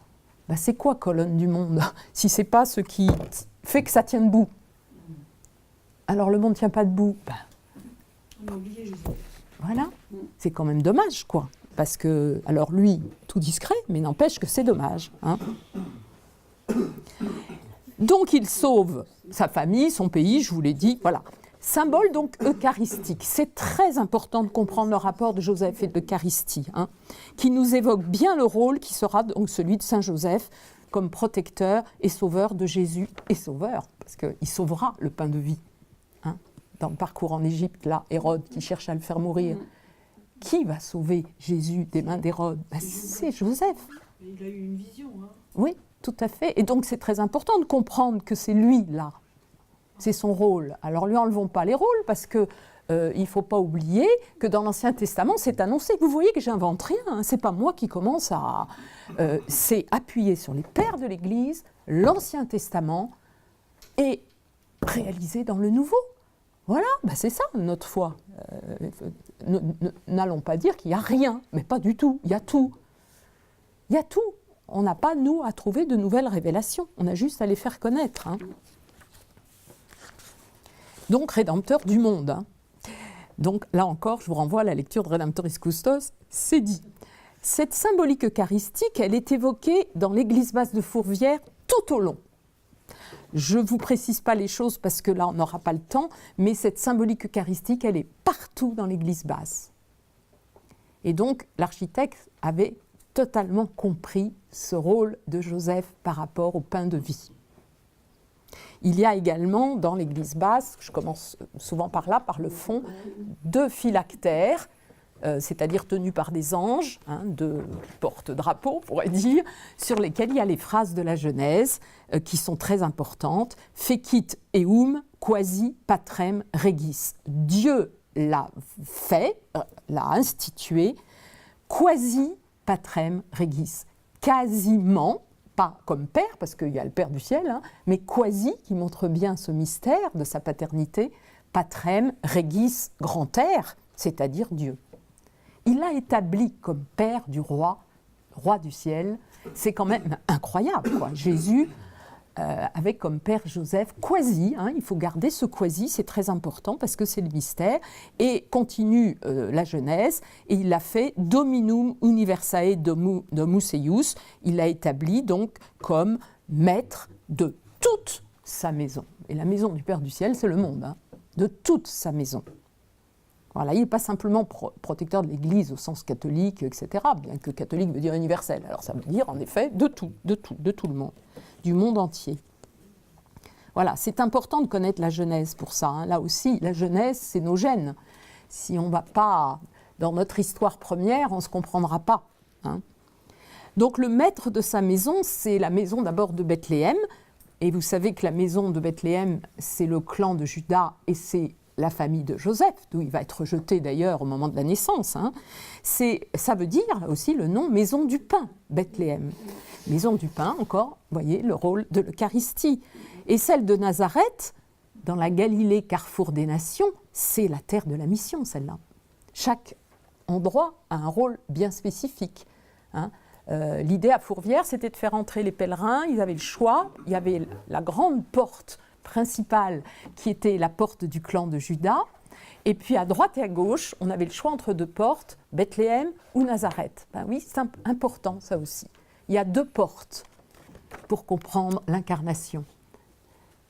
C'est quoi colonne du monde? Si ce n'est pas ce qui fait que ça tient debout. Alors, le monde ne tient pas debout. On a oublié Joseph. Voilà, c'est quand même dommage, quoi. Parce que, alors lui, tout discret, mais n'empêche que c'est dommage. Donc il sauve sa famille, son pays, je vous l'ai dit, voilà. Symbole donc eucharistique. C'est très important de comprendre le rapport de Joseph et de l'Eucharistie, qui nous évoque bien le rôle qui sera donc celui de Saint Joseph comme protecteur et sauveur de Jésus et sauveur, parce qu'il sauvera le pain de vie. Dans le parcours en Égypte, là, Hérode qui cherche à le faire mourir. Qui va sauver Jésus des mains d'Hérode? C'est Joseph. Il a eu une vision. Oui, tout à fait. Et donc c'est très important de comprendre que c'est lui, là. C'est son rôle. Alors lui enlevons pas les rôles parce que il ne faut pas oublier que dans l'Ancien Testament, c'est annoncé. Vous voyez que j'invente rien. C'est pas moi qui commence à... c'est appuyer sur les pères de l'Église, l'Ancien Testament, et réalisé dans le Nouveau. Voilà, c'est ça notre foi. N'allons pas dire qu'il n'y a rien, mais pas du tout, il y a tout. Il y a tout. On n'a pas, nous, à trouver de nouvelles révélations, on a juste à les faire connaître. Donc, rédempteur du monde. Donc, là encore, je vous renvoie à la lecture de Redemptoris Custos, c'est dit. Cette symbolique eucharistique, elle est évoquée dans l'église basse de Fourvière tout au long. Je ne vous précise pas les choses parce que là, on n'aura pas le temps, mais cette symbolique eucharistique, elle est partout dans l'église basse. Et donc, l'architecte avait totalement compris ce rôle de Joseph par rapport au pain de vie. Il y a également dans l'église basse, je commence souvent par là, par le fond, 2 phylactères, c'est-à-dire tenus par des anges, 2 porte-drapeaux, on pourrait dire, sur lesquels il y a les phrases de la Genèse qui sont très importantes. Fecit eum quasi patrem regis. Dieu l'a fait, l'a institué, quasi patrem regis. Quasiment, pas comme Père, parce qu'il y a le Père du ciel, mais quasi, qui montre bien ce mystère de sa paternité, patrem regis, grand air, c'est-à-dire Dieu. Il l'a établi comme Père du roi, roi du ciel. C'est quand même incroyable, quoi. Jésus, avec comme Père Joseph, quasi, il faut garder ce quasi, c'est très important parce que c'est le mystère. Et continue la Genèse, et il l'a fait Dominum Universae Domus Eius. Il l'a établi donc comme maître de toute sa maison. Et la maison du Père du ciel, c'est le monde, de toute sa maison. Voilà, il n'est pas simplement protecteur de l'Église au sens catholique, etc., bien que catholique veut dire universel. Alors ça veut dire en effet de tout le monde, du monde entier. Voilà, c'est important de connaître la Genèse pour ça. Là aussi, la Genèse, c'est nos gènes. Si on ne va pas dans notre histoire première, on ne se comprendra pas. Donc le maître de sa maison, c'est la maison d'abord de Bethléem. Et vous savez que la maison de Bethléem, c'est le clan de Juda et c'est la famille de Joseph, d'où il va être rejeté d'ailleurs au moment de la naissance. Ça veut dire aussi le nom Maison du pain, Bethléem. Maison du pain, encore, vous voyez, le rôle de l'Eucharistie. Et celle de Nazareth, dans la Galilée, carrefour des nations, c'est la terre de la mission, celle-là. Chaque endroit a un rôle bien spécifique. L'idée à Fourvière, c'était de faire entrer les pèlerins, ils avaient le choix, il y avait la grande porte principale qui était la porte du clan de Juda. Et puis à droite et à gauche, on avait le choix entre 2 portes, Bethléem ou Nazareth. Oui, c'est important ça aussi. Il y a 2 portes pour comprendre l'incarnation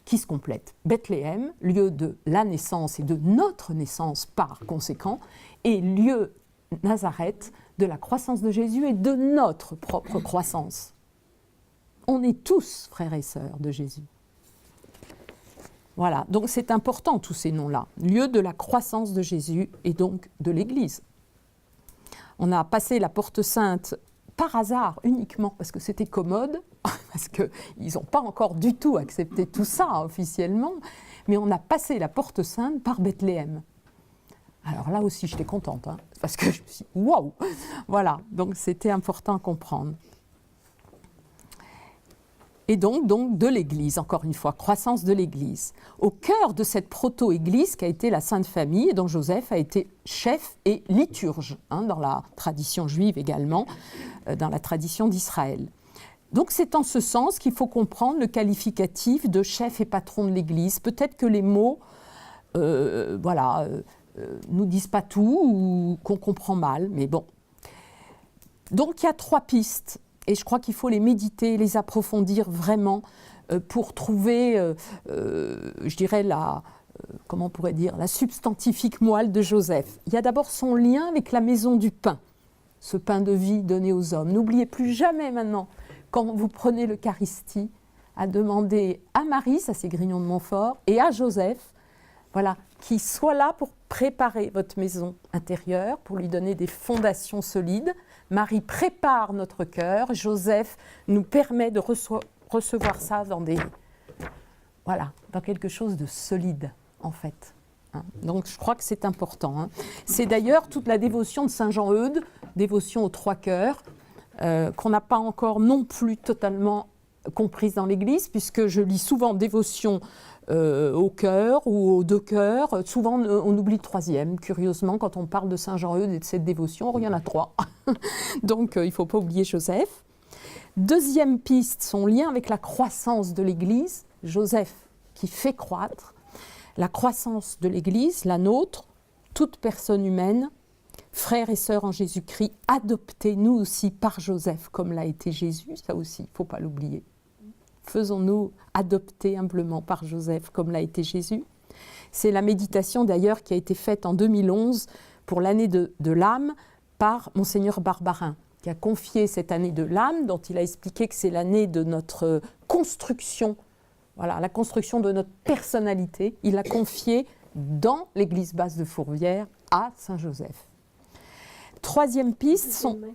qui se complètent. Bethléem, lieu de la naissance et de notre naissance par conséquent, et lieu Nazareth de la croissance de Jésus et de notre propre croissance. On est tous frères et sœurs de Jésus. Voilà, donc c'est important tous ces noms-là. Lieu de la croissance de Jésus et donc de l'Église. On a passé la porte sainte par hasard uniquement parce que c'était commode, parce qu'ils n'ont pas encore du tout accepté tout ça officiellement, mais on a passé la porte sainte par Bethléem. Alors là aussi j'étais contente, parce que je me suis dit waouh. Voilà, donc c'était important à comprendre. Et donc de l'Église, encore une fois, croissance de l'Église. Au cœur de cette proto-Église qu'a été la Sainte Famille, et dont Joseph a été chef et liturge, dans la tradition juive également, dans la tradition d'Israël. Donc c'est en ce sens qu'il faut comprendre le qualificatif de chef et patron de l'Église. Peut-être que les mots, nous disent pas tout ou qu'on comprend mal, mais bon. Donc il y a 3 pistes. Et je crois qu'il faut les méditer, les approfondir vraiment pour trouver, je dirais, la substantifique moelle de Joseph. Il y a d'abord son lien avec la maison du pain, ce pain de vie donné aux hommes. N'oubliez plus jamais maintenant, quand vous prenez l'Eucharistie, à demander à Marie, ça c'est Grignon de Montfort, et à Joseph, voilà, qui soit là pour préparer votre maison intérieure, pour lui donner des fondations solides. Marie prépare notre cœur, Joseph nous permet de recevoir ça dans quelque chose de solide, en fait. Donc je crois que c'est important. C'est d'ailleurs toute la dévotion de Saint Jean-Eudes, dévotion aux 3 cœurs, qu'on n'a pas encore non plus totalement comprise dans l'Église, puisque je lis souvent dévotion au cœur ou aux 2 cœurs. Souvent, on oublie le 3e. Curieusement, quand on parle de Saint Jean-Eudes et de cette dévotion, il y en a 3. Donc, il ne faut pas oublier Joseph. 2e piste, son lien avec la croissance de l'Église. Joseph qui fait croître. La croissance de l'Église, la nôtre, toute personne humaine, frères et sœurs en Jésus-Christ, adoptés nous aussi par Joseph, comme l'a été Jésus. Ça aussi, il ne faut pas l'oublier. Faisons-nous adopter humblement par Joseph comme l'a été Jésus. C'est la méditation d'ailleurs qui a été faite en 2011 pour l'année de l'âme par Monseigneur Barbarin, qui a confié cette année de l'âme, dont il a expliqué que c'est l'année de notre construction Voilà, la construction de notre personnalité, il l'a confiée dans l'église basse de Fourvière à Saint-Joseph. Troisième piste, Excusez-moi,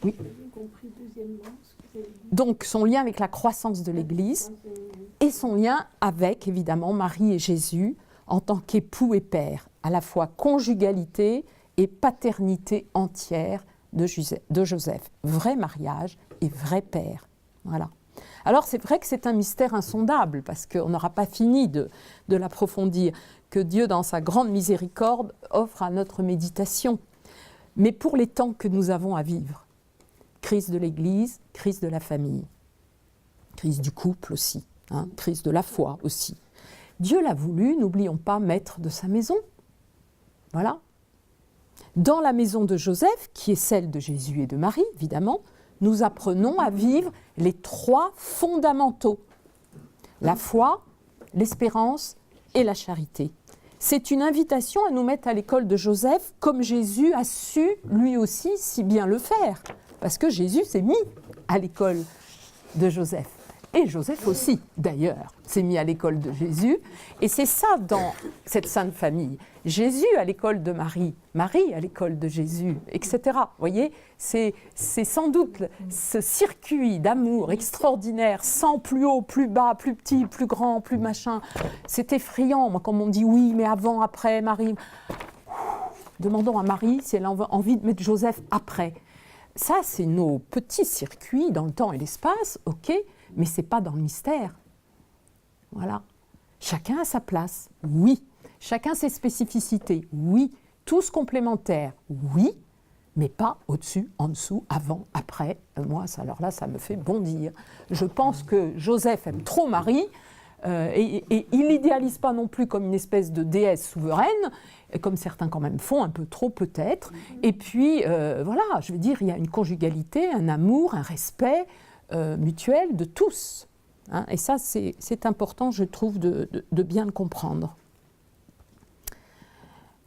Oui. j'ai pas compris deuxièmement ce que vous avez dit. donc son lien avec la croissance de l'église et son lien avec, évidemment, Marie et Jésus en tant qu'époux et père, à la fois conjugalité et paternité entière de Joseph. Vrai mariage et vrai père. Voilà. Alors c'est vrai que c'est un mystère insondable, parce qu'on n'aura pas fini de l'approfondir, que Dieu, dans sa grande miséricorde, offre à notre méditation. Mais pour les temps que nous avons à vivre, crise de l'Église, crise de la famille, crise du couple aussi, crise de la foi aussi. Dieu l'a voulu, n'oublions pas, maître de sa maison. Voilà. Dans la maison de Joseph, qui est celle de Jésus et de Marie, évidemment, nous apprenons à vivre les trois fondamentaux. La foi, l'espérance et la charité. C'est une invitation à nous mettre à l'école de Joseph, comme Jésus a su, lui aussi, si bien le faire. Parce que Jésus s'est mis à l'école de Joseph. Et Joseph aussi, d'ailleurs, s'est mis à l'école de Jésus. Et c'est ça dans cette sainte famille. Jésus à l'école de Marie, Marie à l'école de Jésus, etc. Vous voyez, c'est sans doute ce circuit d'amour extraordinaire, sans plus haut, plus bas, plus petit, plus grand, plus machin. C'est effrayant, moi, quand on me dit oui, mais avant, après, Marie. Demandons à Marie si elle a envie de mettre Joseph après. Ça, c'est nos petits circuits dans le temps et l'espace, ok, mais ce n'est pas dans le mystère. Voilà. Chacun a sa place, oui. Chacun ses spécificités, oui. Tous complémentaires, oui. Mais pas au-dessus, en dessous, avant, après. Moi, alors là, ça me fait bondir. Je pense que Joseph aime trop Marie, et il n'idéalise pas non plus comme une espèce de déesse souveraine, comme certains quand même font, un peu trop peut-être. Et puis, voilà, je veux dire, il y a une conjugalité, un amour, un respect mutuel de tous. Hein, et ça, c'est important, je trouve, de bien le comprendre.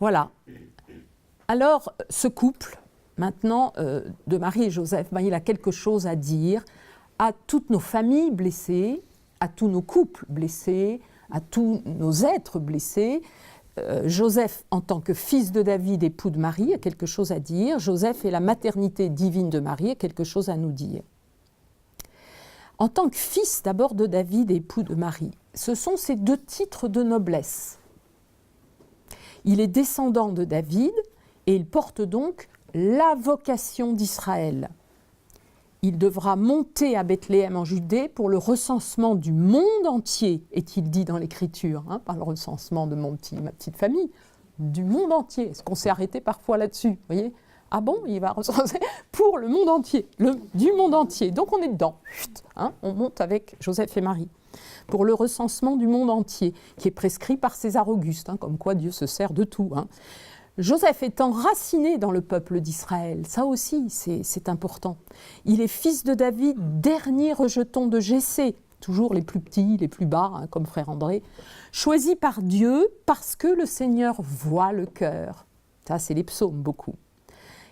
Voilà. Alors, ce couple, maintenant, de Marie et Joseph, il a quelque chose à dire à toutes nos familles blessées, à tous nos couples blessés, à tous nos êtres blessés. Joseph, en tant que fils de David, époux de Marie, a quelque chose à dire. Joseph et la maternité divine de Marie a quelque chose à nous dire. En tant que fils d'abord de David et époux de Marie, ce sont ces deux titres de noblesse. Il est descendant de David et il porte donc la vocation d'Israël. Il devra monter à Bethléem en Judée pour le recensement du monde entier, est-il dit dans l'Écriture, pas le recensement de ma petite famille, du monde entier. Est-ce qu'on s'est arrêté parfois là-dessus, vous voyez ? Ah bon, il va recenser pour le monde entier, du monde entier. Donc on est dedans, on monte avec Joseph et Marie pour le recensement du monde entier, qui est prescrit par César Auguste, comme quoi Dieu se sert de tout. Joseph est enraciné dans le peuple d'Israël, ça aussi c'est important. Il est fils de David, dernier rejeton de Jessé, toujours les plus petits, les plus bas, comme frère André, choisi par Dieu parce que le Seigneur voit le cœur. Ça, c'est les psaumes beaucoup.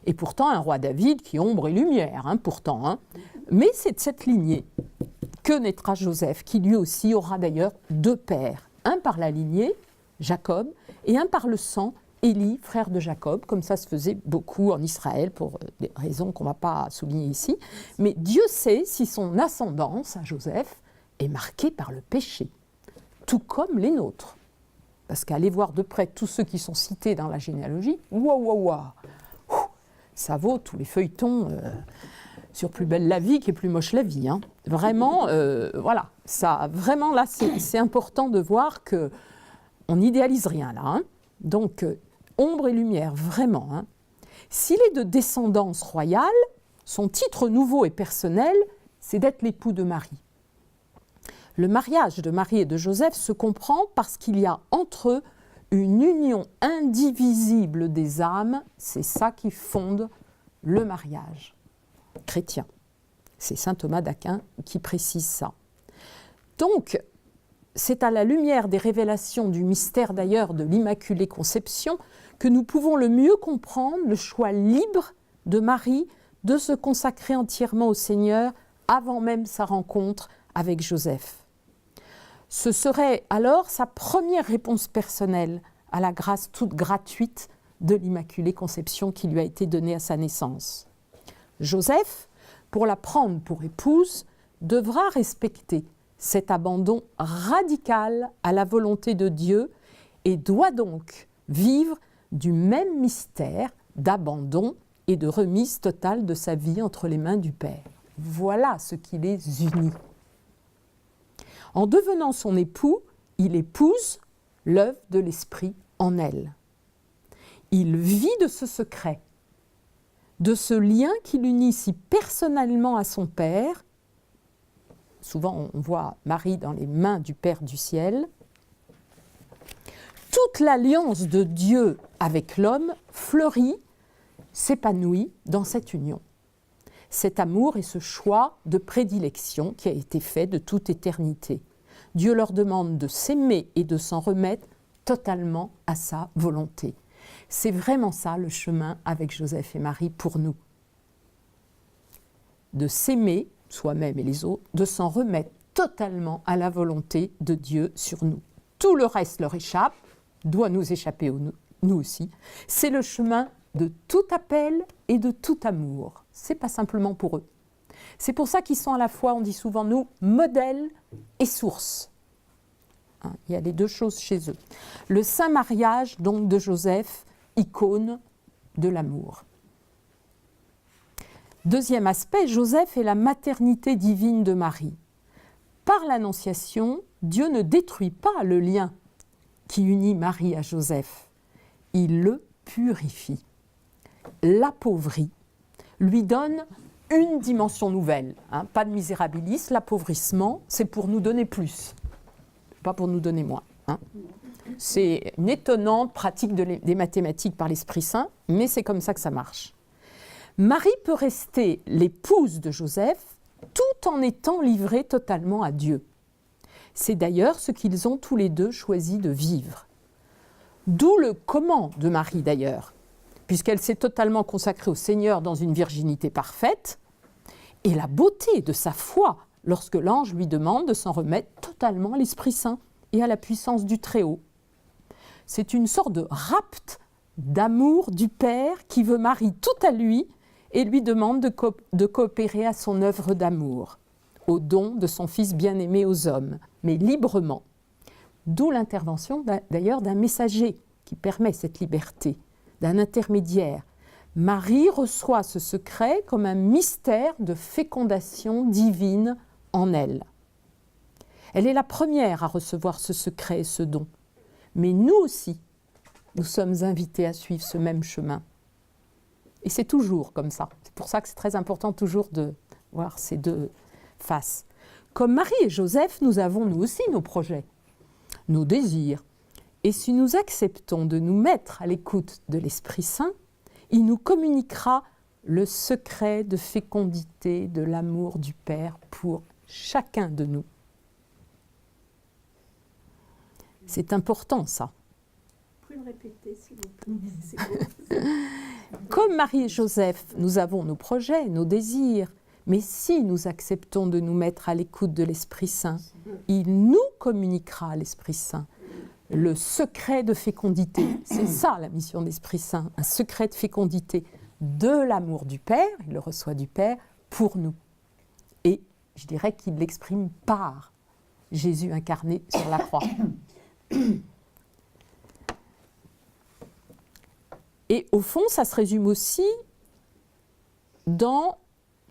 Et pourtant, un roi David qui est ombre et lumière, pourtant. Mais c'est de cette lignée que naîtra Joseph, qui lui aussi aura d'ailleurs deux pères. Un par la lignée, Jacob, et un par le sang, Élie, frère de Jacob, comme ça se faisait beaucoup en Israël, pour des raisons qu'on ne va pas souligner ici. Mais Dieu sait si son ascendance à Joseph est marquée par le péché, tout comme les nôtres. Parce qu'aller voir de près tous ceux qui sont cités dans la généalogie, ça vaut tous les feuilletons sur Plus belle la vie qui est plus moche la vie. Vraiment, voilà. Ça, vraiment, là, c'est important de voir qu'on n'idéalise rien, là. Donc, ombre et lumière, vraiment. S'il est de descendance royale, son titre nouveau et personnel, c'est d'être l'époux de Marie. Le mariage de Marie et de Joseph se comprend parce qu'il y a entre eux une union indivisible des âmes, c'est ça qui fonde le mariage chrétien. C'est saint Thomas d'Aquin qui précise ça. Donc, c'est à la lumière des révélations du mystère d'ailleurs de l'Immaculée Conception que nous pouvons le mieux comprendre le choix libre de Marie de se consacrer entièrement au Seigneur avant même sa rencontre avec Joseph. Ce serait alors sa première réponse personnelle à la grâce toute gratuite de l'Immaculée Conception qui lui a été donnée à sa naissance. Joseph, pour la prendre pour épouse, devra respecter cet abandon radical à la volonté de Dieu et doit donc vivre du même mystère d'abandon et de remise totale de sa vie entre les mains du Père. Voilà ce qui les unit. En devenant son époux, il épouse l'œuvre de l'Esprit en elle. Il vit de ce secret, de ce lien qui l'unit si personnellement à son Père. Souvent, on voit Marie dans les mains du Père du ciel. Toute l'alliance de Dieu avec l'homme fleurit, s'épanouit dans cette union. Cet amour et ce choix de prédilection qui a été fait de toute éternité. Dieu leur demande de s'aimer et de s'en remettre totalement à sa volonté. C'est vraiment ça le chemin avec Joseph et Marie pour nous. De s'aimer, soi-même et les autres, de s'en remettre totalement à la volonté de Dieu sur nous. Tout le reste leur échappe, doit nous échapper nous aussi. C'est le chemin de tout appel et de tout amour. C'est pas simplement pour eux. C'est pour ça qu'ils sont à la fois, on dit souvent nous, modèle et source. Hein, il y a les deux choses chez eux. Le saint mariage donc de Joseph, icône de l'amour. Deuxième aspect, Joseph est la maternité divine de Marie. Par l'Annonciation, Dieu ne détruit pas le lien qui unit Marie à Joseph. Il le purifie, l'appauvrit, lui donne une dimension nouvelle. Hein, pas de misérabilisme, l'appauvrissement, c'est pour nous donner plus, pas pour nous donner moins. Hein. C'est une étonnante pratique des mathématiques par l'Esprit Saint, mais c'est comme ça que ça marche. Marie peut rester l'épouse de Joseph tout en étant livrée totalement à Dieu. C'est d'ailleurs ce qu'ils ont tous les deux choisi de vivre. D'où le comment de Marie d'ailleurs, puisqu'elle s'est totalement consacrée au Seigneur dans une virginité parfaite, et la beauté de sa foi lorsque l'ange lui demande de s'en remettre totalement à l'Esprit Saint et à la puissance du Très-Haut. C'est une sorte de rapt d'amour du Père qui veut Marie tout à lui et lui demande de coopérer à son œuvre d'amour, au don de son Fils bien-aimé aux hommes, mais librement. D'où l'intervention d'ailleurs d'un messager qui permet cette liberté, d'un intermédiaire. Marie reçoit ce secret comme un mystère de fécondation divine en elle. Elle est la première à recevoir ce secret et ce don. Mais nous aussi, nous sommes invités à suivre ce même chemin. Et c'est toujours comme ça. C'est pour ça que c'est très important toujours de voir ces deux faces. Comme Marie et Joseph, nous avons nous aussi nos projets, nos désirs. Et si nous acceptons de nous mettre à l'écoute de l'Esprit Saint, il nous communiquera le secret de fécondité de l'amour du Père pour chacun de nous. C'est important ça. Vous pouvez le répéter s'il vous plaît. C'est beau. Comme Marie et Joseph, nous avons nos projets, nos désirs, mais si nous acceptons de nous mettre à l'écoute de l'Esprit Saint, il nous communiquera, l'Esprit Saint, le secret de fécondité. C'est ça la mission de l'Esprit Saint, un secret de fécondité de l'amour du Père, il le reçoit du Père, pour nous. Et je dirais qu'il l'exprime par Jésus incarné sur la croix. Et au fond, ça se résume aussi dans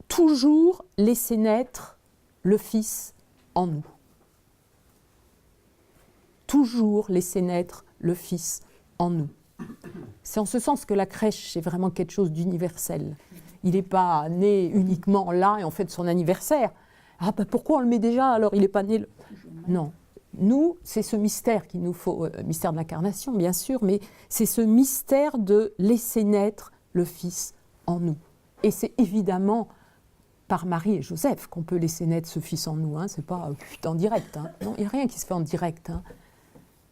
toujours laisser naître le Fils en nous. Toujours laisser naître le Fils en nous. C'est en ce sens que la crèche, c'est vraiment quelque chose d'universel. Il n'est pas né uniquement là et on fête son anniversaire. Ah ben pourquoi on le met déjà alors il n'est pas né... Non. Nous, c'est ce mystère qu'il nous faut, mystère de l'incarnation bien sûr, mais c'est ce mystère de laisser naître le Fils en nous. Et c'est évidemment par Marie et Joseph qu'on peut laisser naître ce Fils en nous. Hein. C'est pas en direct. Hein. Non, il n'y a rien qui se fait en direct. Hein.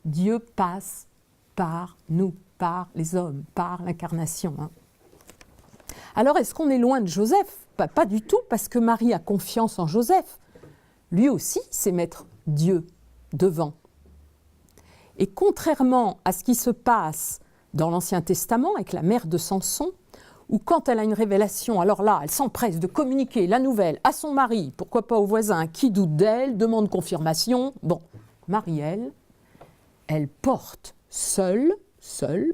Dieu passe par nous, par les hommes, par l'incarnation. Hein. Alors, est-ce qu'on est loin de Joseph ? Pas du tout, parce que Marie a confiance en Joseph. Lui aussi, c'est mettre Dieu devant. Et contrairement à ce qui se passe dans l'Ancien Testament avec la mère de Samson, où quand elle a une révélation, alors là, elle s'empresse de communiquer la nouvelle à son mari, pourquoi pas au voisin qui doute d'elle, demande confirmation. Bon, Marie, elle porte seule,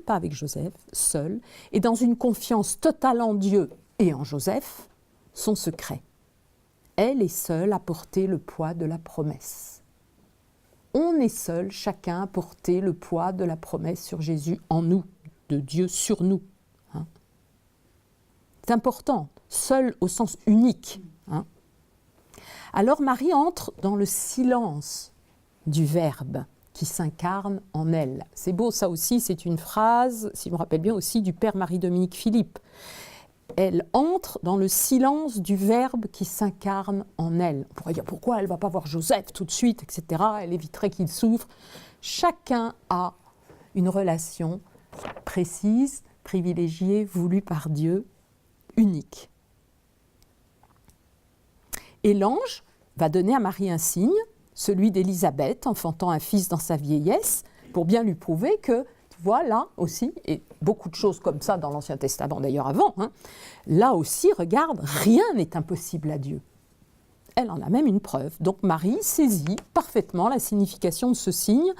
pas avec Joseph, seule, et dans une confiance totale en Dieu et en Joseph, son secret. Elle est seule à porter le poids de la promesse. On est seul, chacun, à porter le poids de la promesse sur Jésus en nous, de Dieu sur nous. C'est important, seul au sens unique. Alors Marie entre dans le silence du Verbe qui s'incarne en elle. C'est beau, ça aussi, c'est une phrase, si je me rappelle bien aussi, du père Marie-Dominique Philippe. Elle entre dans le silence du Verbe qui s'incarne en elle. On pourrait dire pourquoi elle ne va pas voir Joseph tout de suite, etc. Elle éviterait qu'il souffre. Chacun a une relation précise, privilégiée, voulue par Dieu, unique. Et l'ange va donner à Marie un signe, celui d'Élisabeth, enfantant un fils dans sa vieillesse, pour bien lui prouver que, tu vois, là aussi, et beaucoup de choses comme ça dans l'Ancien Testament d'ailleurs avant, là aussi, regarde, rien n'est impossible à Dieu. Elle en a même une preuve. Donc Marie saisit parfaitement la signification de ce signe,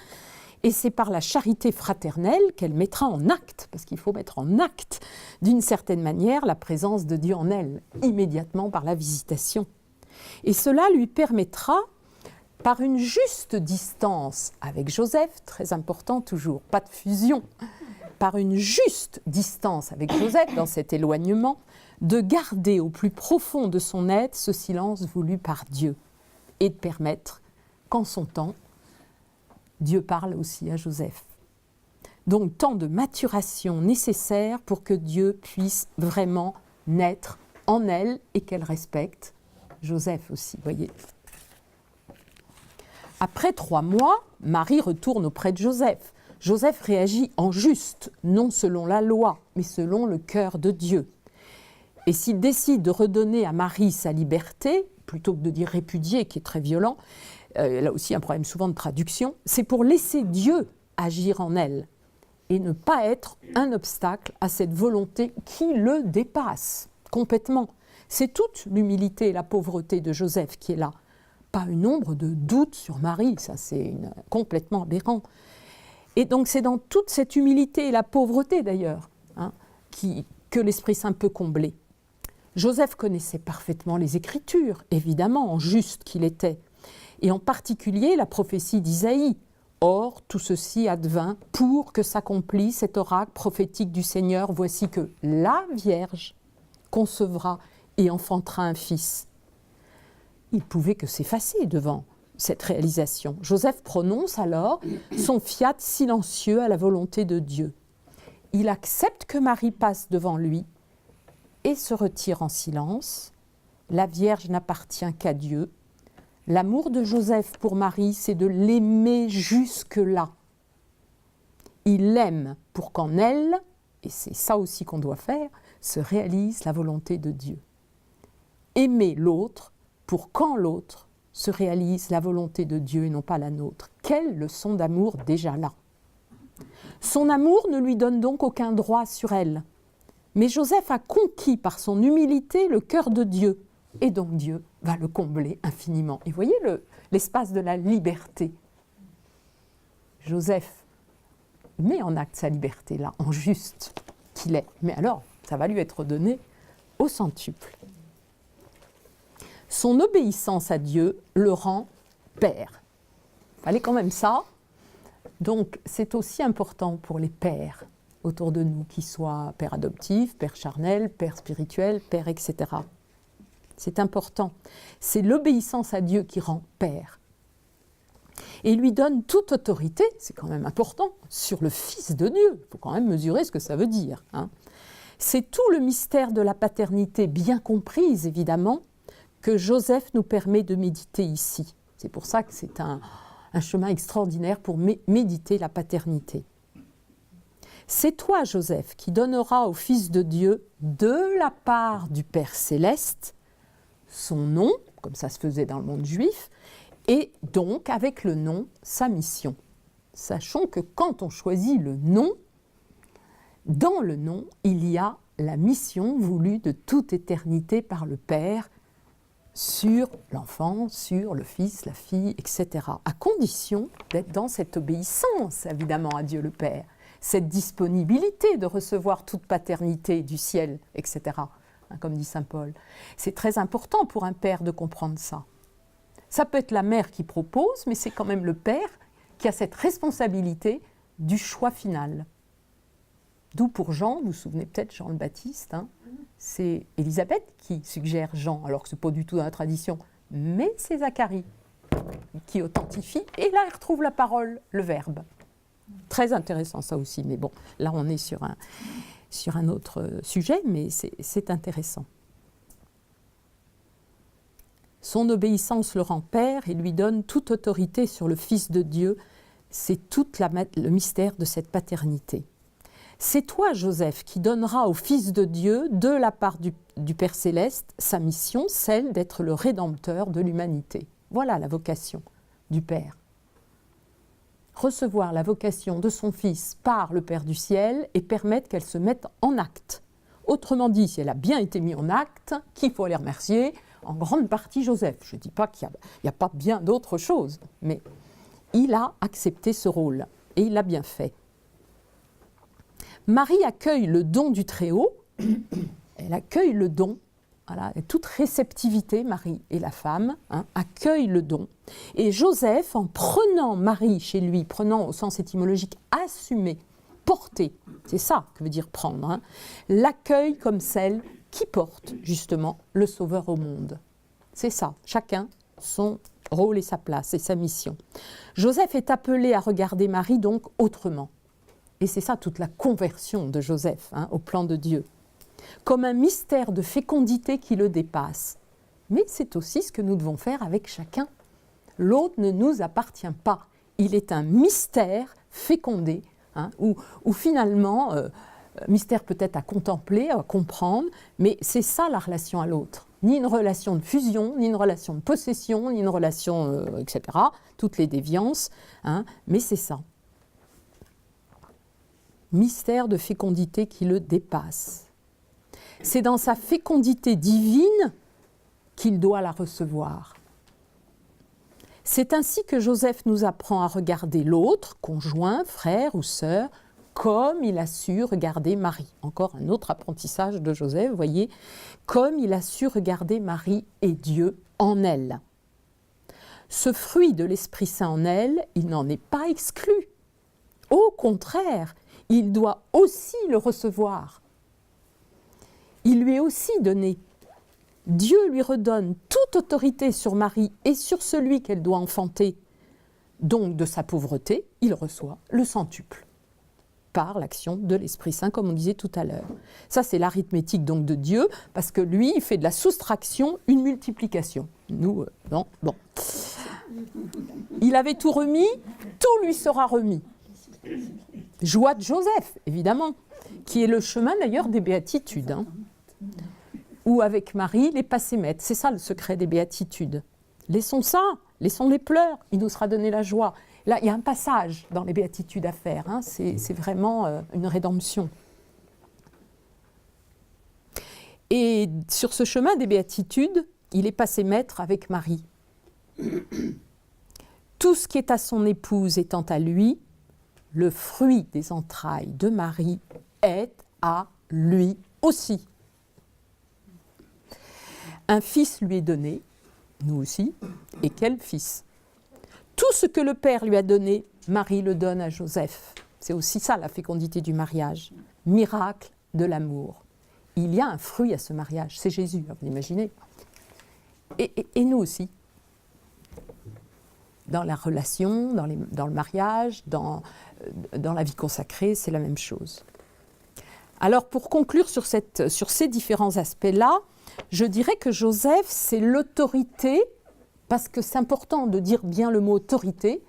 et c'est par la charité fraternelle qu'elle mettra en acte, parce qu'il faut mettre en acte, d'une certaine manière, la présence de Dieu en elle, immédiatement par la visitation. Et cela lui permettra, par une juste distance avec Joseph, très important toujours, pas de fusion, par une juste distance avec Joseph, dans cet éloignement, de garder au plus profond de son être ce silence voulu par Dieu, et de permettre qu'en son temps, Dieu parle aussi à Joseph. Donc, tant de maturation nécessaire pour que Dieu puisse vraiment naître en elle et qu'elle respecte Joseph aussi, voyez. Après 3 mois, Marie retourne auprès de Joseph. Joseph réagit en juste, non selon la loi, mais selon le cœur de Dieu. Et s'il décide de redonner à Marie sa liberté, plutôt que de dire répudier, qui est très violent, elle a aussi un problème souvent de traduction, c'est pour laisser Dieu agir en elle et ne pas être un obstacle à cette volonté qui le dépasse complètement. C'est toute l'humilité et la pauvreté de Joseph qui est là. Pas une ombre de doute sur Marie, ça c'est complètement aberrant. Et donc c'est dans toute cette humilité et la pauvreté d'ailleurs que l'Esprit Saint peut combler. Joseph connaissait parfaitement les Écritures, évidemment, en juste qu'il était, et en particulier la prophétie d'Isaïe. Or, tout ceci advint pour que s'accomplisse cet oracle prophétique du Seigneur. Voici que la Vierge concevra et enfantera un fils. Il ne pouvait que s'effacer devant cette réalisation. Joseph prononce alors son fiat silencieux à la volonté de Dieu. Il accepte que Marie passe devant lui et se retire en silence. La Vierge n'appartient qu'à Dieu. L'amour de Joseph pour Marie, c'est de l'aimer jusque-là. Il l'aime pour qu'en elle, et c'est ça aussi qu'on doit faire, se réalise la volonté de Dieu. Aimer l'autre pour qu'en l'autre se réalise la volonté de Dieu et non pas la nôtre. Quelle leçon d'amour déjà là! Son amour ne lui donne donc aucun droit sur elle. Mais Joseph a conquis par son humilité le cœur de Dieu. Et donc Dieu va le combler infiniment. Et voyez l'espace de la liberté. Joseph met en acte sa liberté là, en juste qu'il est. Mais alors, ça va lui être donné au centuple. Son obéissance à Dieu le rend père. Il fallait quand même ça. Donc c'est aussi important pour les pères autour de nous, qu'ils soient pères adoptifs, pères charnels, pères spirituels, pères, etc. C'est important. C'est l'obéissance à Dieu qui rend père. Et il lui donne toute autorité, c'est quand même important, sur le Fils de Dieu. Il faut quand même mesurer ce que ça veut dire. C'est tout le mystère de la paternité, bien comprise évidemment, que Joseph nous permet de méditer ici. C'est pour ça que c'est un chemin extraordinaire pour méditer la paternité. C'est toi, Joseph, qui donneras au Fils de Dieu, de la part du Père céleste, son nom, comme ça se faisait dans le monde juif, Et donc, avec le nom, sa mission. Sachons que quand on choisit le nom, dans le nom, il y a la mission voulue de toute éternité par le Père sur l'enfant, sur le Fils, la fille, etc. À condition d'être dans cette obéissance, évidemment, à Dieu le Père, cette disponibilité de recevoir toute paternité du ciel, etc., comme dit saint Paul. C'est très important pour un père de comprendre ça. Ça peut être la mère qui propose, mais c'est quand même le père qui a cette responsabilité du choix final. D'où pour Jean, vous vous souvenez peut-être Jean le Baptiste, c'est Élisabeth qui suggère Jean, alors que ce n'est pas du tout dans la tradition, mais c'est Zacharie qui authentifie, et là il retrouve la parole, le verbe. Très intéressant ça aussi, mais bon, là on est sur un autre sujet, mais c'est intéressant. Son obéissance le rend père et lui donne toute autorité sur le Fils de Dieu, c'est tout le mystère de cette paternité. C'est toi, Joseph, qui donneras au Fils de Dieu, de la part du Père Céleste, sa mission, celle d'être le Rédempteur de l'humanité. Voilà la vocation du Père. Recevoir la vocation de son Fils par le Père du ciel et permettre qu'elle se mette en acte. Autrement dit, si elle a bien été mise en acte, qu'il faut aller remercier, en grande partie Joseph. Je ne dis pas qu'il n'y a pas bien d'autres choses, mais il a accepté ce rôle et il l'a bien fait. Marie accueille le don du Très-Haut, elle accueille le don, voilà, toute réceptivité, Marie et la femme, accueillent le don. Et Joseph, en prenant Marie chez lui, prenant au sens étymologique, assumer, porter, c'est ça que veut dire prendre, l'accueille comme celle qui porte justement le Sauveur au monde. C'est ça, chacun son rôle et sa place et sa mission. Joseph est appelé à regarder Marie donc autrement. Et c'est ça toute la conversion de Joseph au plan de Dieu. Comme un mystère de fécondité qui le dépasse. Mais c'est aussi ce que nous devons faire avec chacun. L'autre ne nous appartient pas. Il est un mystère fécondé, où finalement, mystère peut-être à contempler, à comprendre, mais c'est ça la relation à l'autre. Ni une relation de fusion, ni une relation de possession, ni une relation, etc. Toutes les déviances, mais c'est ça. Mystère de fécondité qui le dépasse. C'est dans sa fécondité divine qu'il doit la recevoir. C'est ainsi que Joseph nous apprend à regarder l'autre, conjoint, frère ou sœur, comme il a su regarder Marie. Encore un autre apprentissage de Joseph, vous voyez, comme il a su regarder Marie et Dieu en elle. Ce fruit de l'Esprit Saint en elle, il n'en est pas exclu. Au contraire, il doit aussi le recevoir. Il lui est aussi donné. Dieu lui redonne toute autorité sur Marie et sur celui qu'elle doit enfanter. Donc de sa pauvreté, il reçoit le centuple par l'action de l'Esprit Saint, comme on disait tout à l'heure. Ça, c'est l'arithmétique donc de Dieu, parce que lui, il fait de la soustraction une multiplication. Nous, non, bon. Il avait tout remis, tout lui sera remis. Joie de Joseph, évidemment, qui est le chemin d'ailleurs des béatitudes, où avec Marie, les passés maîtres. C'est ça le secret des béatitudes. Laissons ça, laissons les pleurs, il nous sera donné la joie. Là, il y a un passage dans les béatitudes à faire, c'est vraiment une rédemption. Et sur ce chemin des béatitudes, il est passé maître avec Marie. Tout ce qui est à son épouse étant à lui, le fruit des entrailles de Marie est à lui aussi. Un fils lui est donné, nous aussi, et quel fils ? Tout ce que le Père lui a donné, Marie le donne à Joseph. C'est aussi ça la fécondité du mariage. Miracle de l'amour. Il y a un fruit à ce mariage, c'est Jésus, vous imaginez. Et nous aussi. Dans la relation, dans le mariage, dans la vie consacrée, c'est la même chose. Alors pour conclure sur ces différents aspects-là, je dirais que Joseph, c'est l'autorité, parce que c'est important de dire bien le mot autorité.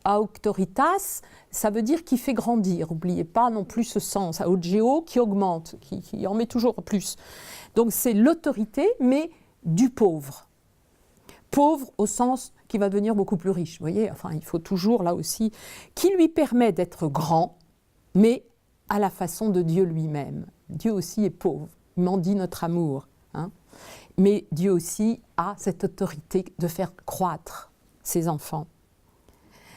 Auctoritas, ça veut dire qui fait grandir. N'oubliez pas non plus ce sens. Augeo, qui augmente, qui en met toujours plus. Donc c'est l'autorité, mais du pauvre. pauvre au sens qu'il va devenir beaucoup plus riche. Vous voyez, enfin, il faut toujours là aussi, qui lui permet d'être grand, mais à la façon de Dieu lui-même. Dieu aussi est pauvre, il mendie notre amour. Hein. Mais Dieu aussi a cette autorité de faire croître ses enfants.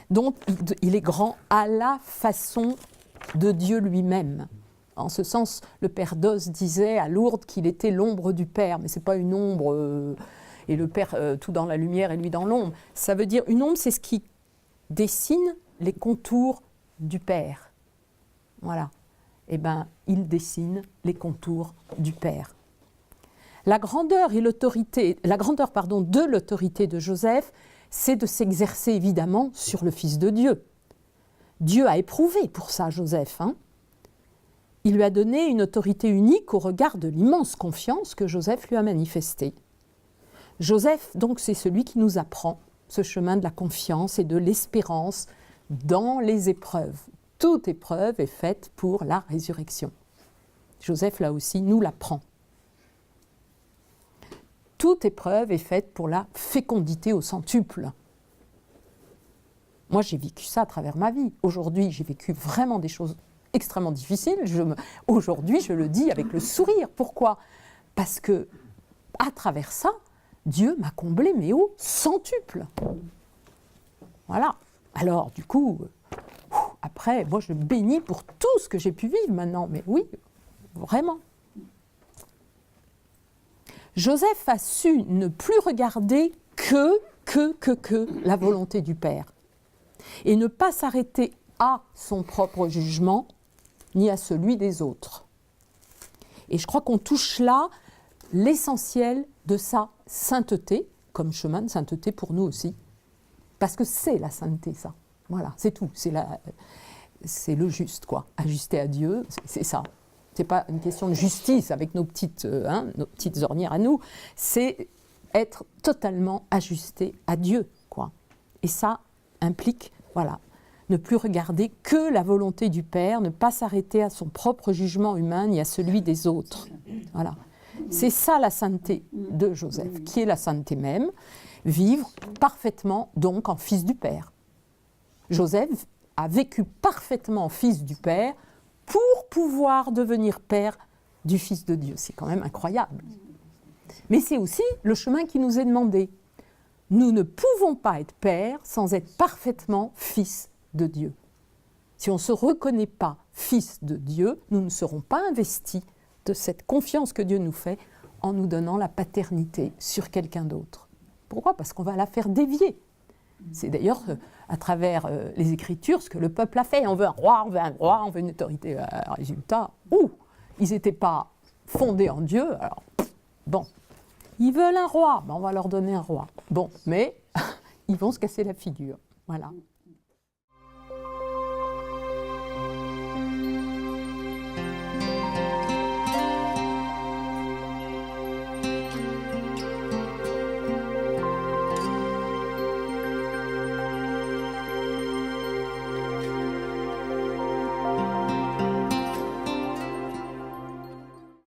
Donc, il est grand à la façon de Dieu lui-même. En ce sens, le Père Doss disait à Lourdes qu'il était l'ombre du Père, mais ce n'est pas une ombre, et le Père tout dans la lumière et lui dans l'ombre. Ça veut dire, une ombre, c'est ce qui dessine les contours du Père. Voilà. Eh bien, il dessine les contours du Père. La grandeur de l'autorité de Joseph, c'est de s'exercer évidemment sur le Fils de Dieu. Dieu a éprouvé pour ça Joseph. Hein. Il lui a donné une autorité unique au regard de l'immense confiance que Joseph lui a manifestée. Joseph, donc, c'est celui qui nous apprend ce chemin de la confiance et de l'espérance dans les épreuves. Toute épreuve est faite pour la résurrection. Joseph, là aussi, nous l'apprend. Toute épreuve est faite pour la fécondité au centuple. Moi, j'ai vécu ça à travers ma vie. Aujourd'hui, j'ai vécu vraiment des choses extrêmement difficiles. Aujourd'hui, je le dis avec le sourire. Pourquoi ? Parce que, à travers ça, Dieu m'a comblé, mais au centuple. Voilà. Alors, du coup, après, moi, je bénis pour tout ce que j'ai pu vivre maintenant. Mais oui, vraiment. Joseph a su ne plus regarder que la volonté du Père et ne pas s'arrêter à son propre jugement ni à celui des autres. Et je crois qu'on touche là l'essentiel de sa sainteté, comme chemin de sainteté pour nous aussi, parce que c'est la sainteté, ça. Voilà, c'est tout, c'est le juste, quoi. Ajuster à Dieu, c'est ça. Ce n'est pas une question de justice avec nos petites ornières à nous, c'est être totalement ajusté à Dieu, quoi. Et ça implique, voilà, ne plus regarder que la volonté du Père, ne pas s'arrêter à son propre jugement humain ni à celui des autres. Voilà. C'est ça la sainteté de Joseph, qui est la sainteté même, vivre parfaitement donc en fils du Père. Joseph a vécu parfaitement en fils du Père pour pouvoir devenir père du Fils de Dieu. C'est quand même incroyable. Mais c'est aussi le chemin qui nous est demandé. Nous ne pouvons pas être pères sans être parfaitement fils de Dieu. Si on ne se reconnaît pas fils de Dieu, nous ne serons pas investis de cette confiance que Dieu nous fait en nous donnant la paternité sur quelqu'un d'autre. Pourquoi ? Parce qu'on va la faire dévier. C'est d'ailleurs à travers les Écritures ce que le peuple a fait. On veut un roi, on veut une autorité. Résultat, ils n'étaient pas fondés en Dieu. Alors, bon, ils veulent un roi, on va leur donner un roi. Bon, mais ils vont se casser la figure. Voilà.